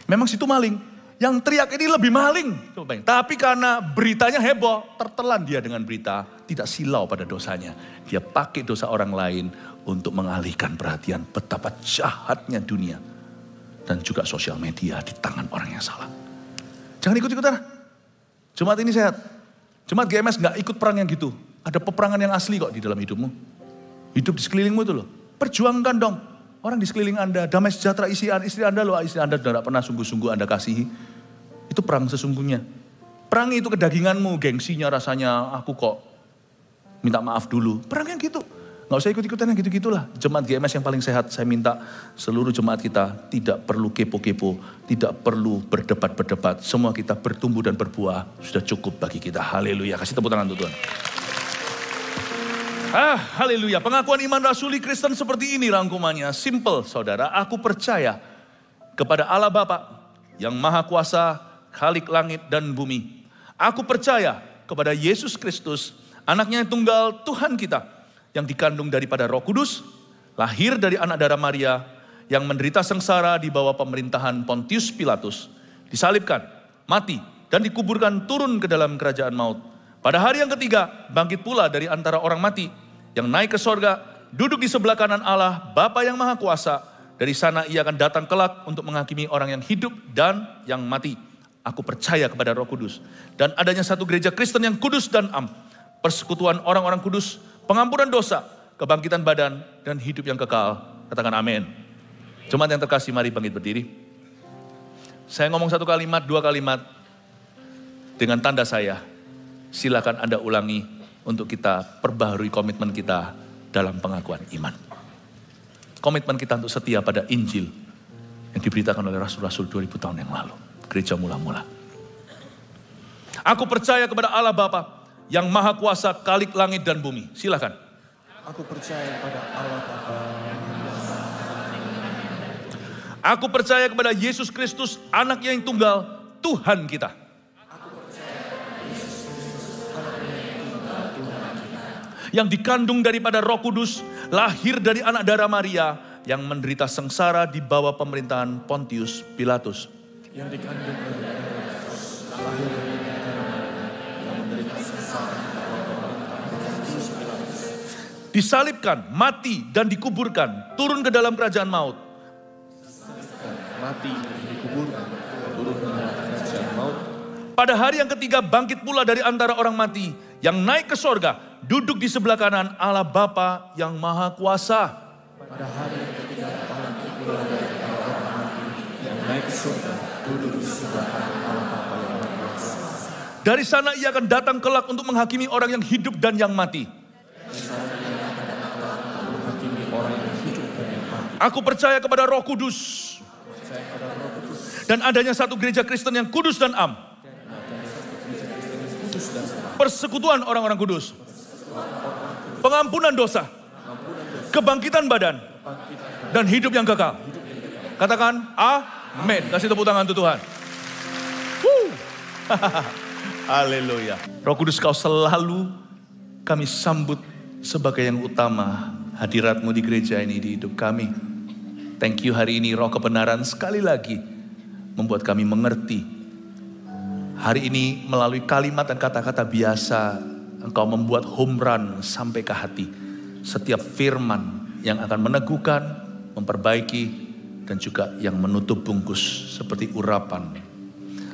Memang situ maling. Yang teriak ini lebih maling. Coba bayangin. Tapi karena beritanya heboh, tertelan dia dengan berita. Tidak silau pada dosanya. Dia pakai dosa orang lain untuk mengalihkan perhatian betapa jahatnya dunia. Dan juga sosial media di tangan orang yang salah. Jangan ikut-ikutan. Jemaat ini sehat. Jemaat GMS gak ikut perang yang gitu. Ada peperangan yang asli kok di dalam hidupmu. Hidup di sekelilingmu itu loh. Perjuangkan dong. Orang di sekeliling Anda, damai sejahtera istri Anda loh. Istri Anda sudah gak pernah sungguh-sungguh Anda kasihi. Itu perang sesungguhnya. Perang itu kedaginganmu, gengsinya rasanya aku kok minta maaf dulu. Perang yang gitu. Gak usah ikut-ikutan yang gitu-gitulah. Jemaat GMS yang paling sehat, saya minta seluruh jemaat kita tidak perlu kepo-kepo, tidak perlu berdebat-berdebat. Semua kita bertumbuh dan berbuah, sudah cukup bagi kita. Haleluya. Kasih tepuk tangan untuk Tuhan. Haleluya. Pengakuan iman rasuli Kristen seperti ini rangkumannya. Simple saudara, aku percaya kepada Allah Bapa yang Maha Kuasa, Khalik langit dan bumi. Aku percaya kepada Yesus Kristus, anaknya yang tunggal Tuhan kita, yang dikandung daripada Roh Kudus, lahir dari anak darah Maria, yang menderita sengsara di bawah pemerintahan Pontius Pilatus, disalibkan, mati, dan dikuburkan turun ke dalam kerajaan maut. Pada hari yang ketiga, bangkit pula dari antara orang mati, yang naik ke sorga, duduk di sebelah kanan Allah, Bapa yang Maha Kuasa. Dari sana ia akan datang kelak untuk menghakimi orang yang hidup dan yang mati. Aku percaya kepada Roh Kudus, dan adanya satu gereja Kristen yang kudus dan am, persekutuan orang-orang kudus, pengampunan dosa, kebangkitan badan, dan hidup yang kekal. Katakan amin. Jemaat yang terkasih, mari bangkit berdiri. Saya ngomong satu kalimat, dua kalimat, dengan tanda saya. Silakan Anda ulangi untuk kita perbaharui komitmen kita dalam pengakuan iman. Komitmen kita untuk setia pada Injil yang diberitakan oleh Rasul-Rasul 2000 tahun yang lalu. Gereja mula-mula. Aku percaya kepada Allah Bapa yang Maha Kuasa, Khalik langit dan bumi. Silakan. Aku percaya pada Allah Bapa. Aku percaya kepada Yesus Kristus, anaknya yang tunggal, Tuhan kita. Aku percaya Yesus Kristus, anaknya yang tunggal, Tuhan kita. Yang dikandung daripada Roh Kudus, lahir dari anak darah Maria, yang menderita sengsara di bawah pemerintahan Pontius Pilatus. Yang dikandung daripada Roh Kudus, lahir dari anak darah Maria, yang menderita sengsara di bawah pemerintahan Pontius Pilatus. Disalibkan, mati dan dikuburkan, turun ke dalam kerajaan maut. Mati dan dikuburkan, turun ke dalam kerajaan maut. Pada hari yang ketiga bangkit pula dari antara orang mati, yang naik ke sorga, duduk di sebelah kanan Allah Bapa yang Maha Kuasa. Pada hari yang ketiga bangkit pula dari antara orang mati, yang naik ke surga, duduk di sebelah kanan Allah Bapa yang Maha Kuasa. Dari sana ia akan datang kelak untuk menghakimi orang yang hidup dan yang mati. Dari sana ia akan datang kelak untuk menghakimi orang yang hidup dan yang mati. Aku percaya kepada Roh Kudus. Percaya pada Roh Kudus. Dan adanya satu gereja Kristen yang kudus dan am. Persekutuan orang-orang kudus. Pengampunan dosa. Kebangkitan badan. Dan hidup yang kekal. Katakan amin. Kasih tepuk tangan untuk Tuhan. Haleluya. Roh Kudus, kau selalu kami sambut sebagai yang utama. Hadiratmu di gereja ini, di hidup kami. Thank you hari ini Roh kebenaran sekali lagi membuat kami mengerti. Hari ini melalui kalimat dan kata-kata biasa, Engkau membuat home run sampai ke hati. Setiap firman yang akan meneguhkan, memperbaiki, dan juga yang menutup bungkus seperti urapan.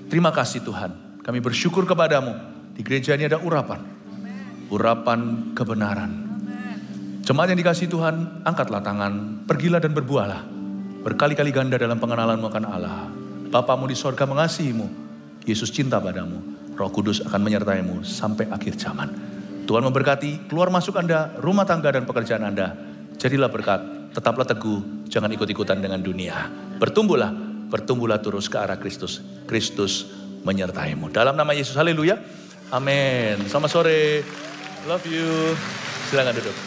Terima kasih Tuhan, kami bersyukur kepadamu. Di gereja ini ada urapan. Urapan kebenaran. Jemaat yang dikasihi Tuhan, angkatlah tangan, pergilah dan berbuahlah. Berkali-kali ganda dalam pengenalanmu akan Allah. Bapamu di sorga mengasihimu. Yesus cinta padamu. Roh Kudus akan menyertaimu sampai akhir zaman. Tuhan memberkati keluar masuk Anda, rumah tangga dan pekerjaan Anda. Jadilah berkat, tetaplah teguh, jangan ikut-ikutan dengan dunia. Bertumbuhlah, bertumbuhlah terus ke arah Kristus. Kristus menyertaimu. Dalam nama Yesus, haleluya. Amin. Selamat sore. Love you. Silakan duduk.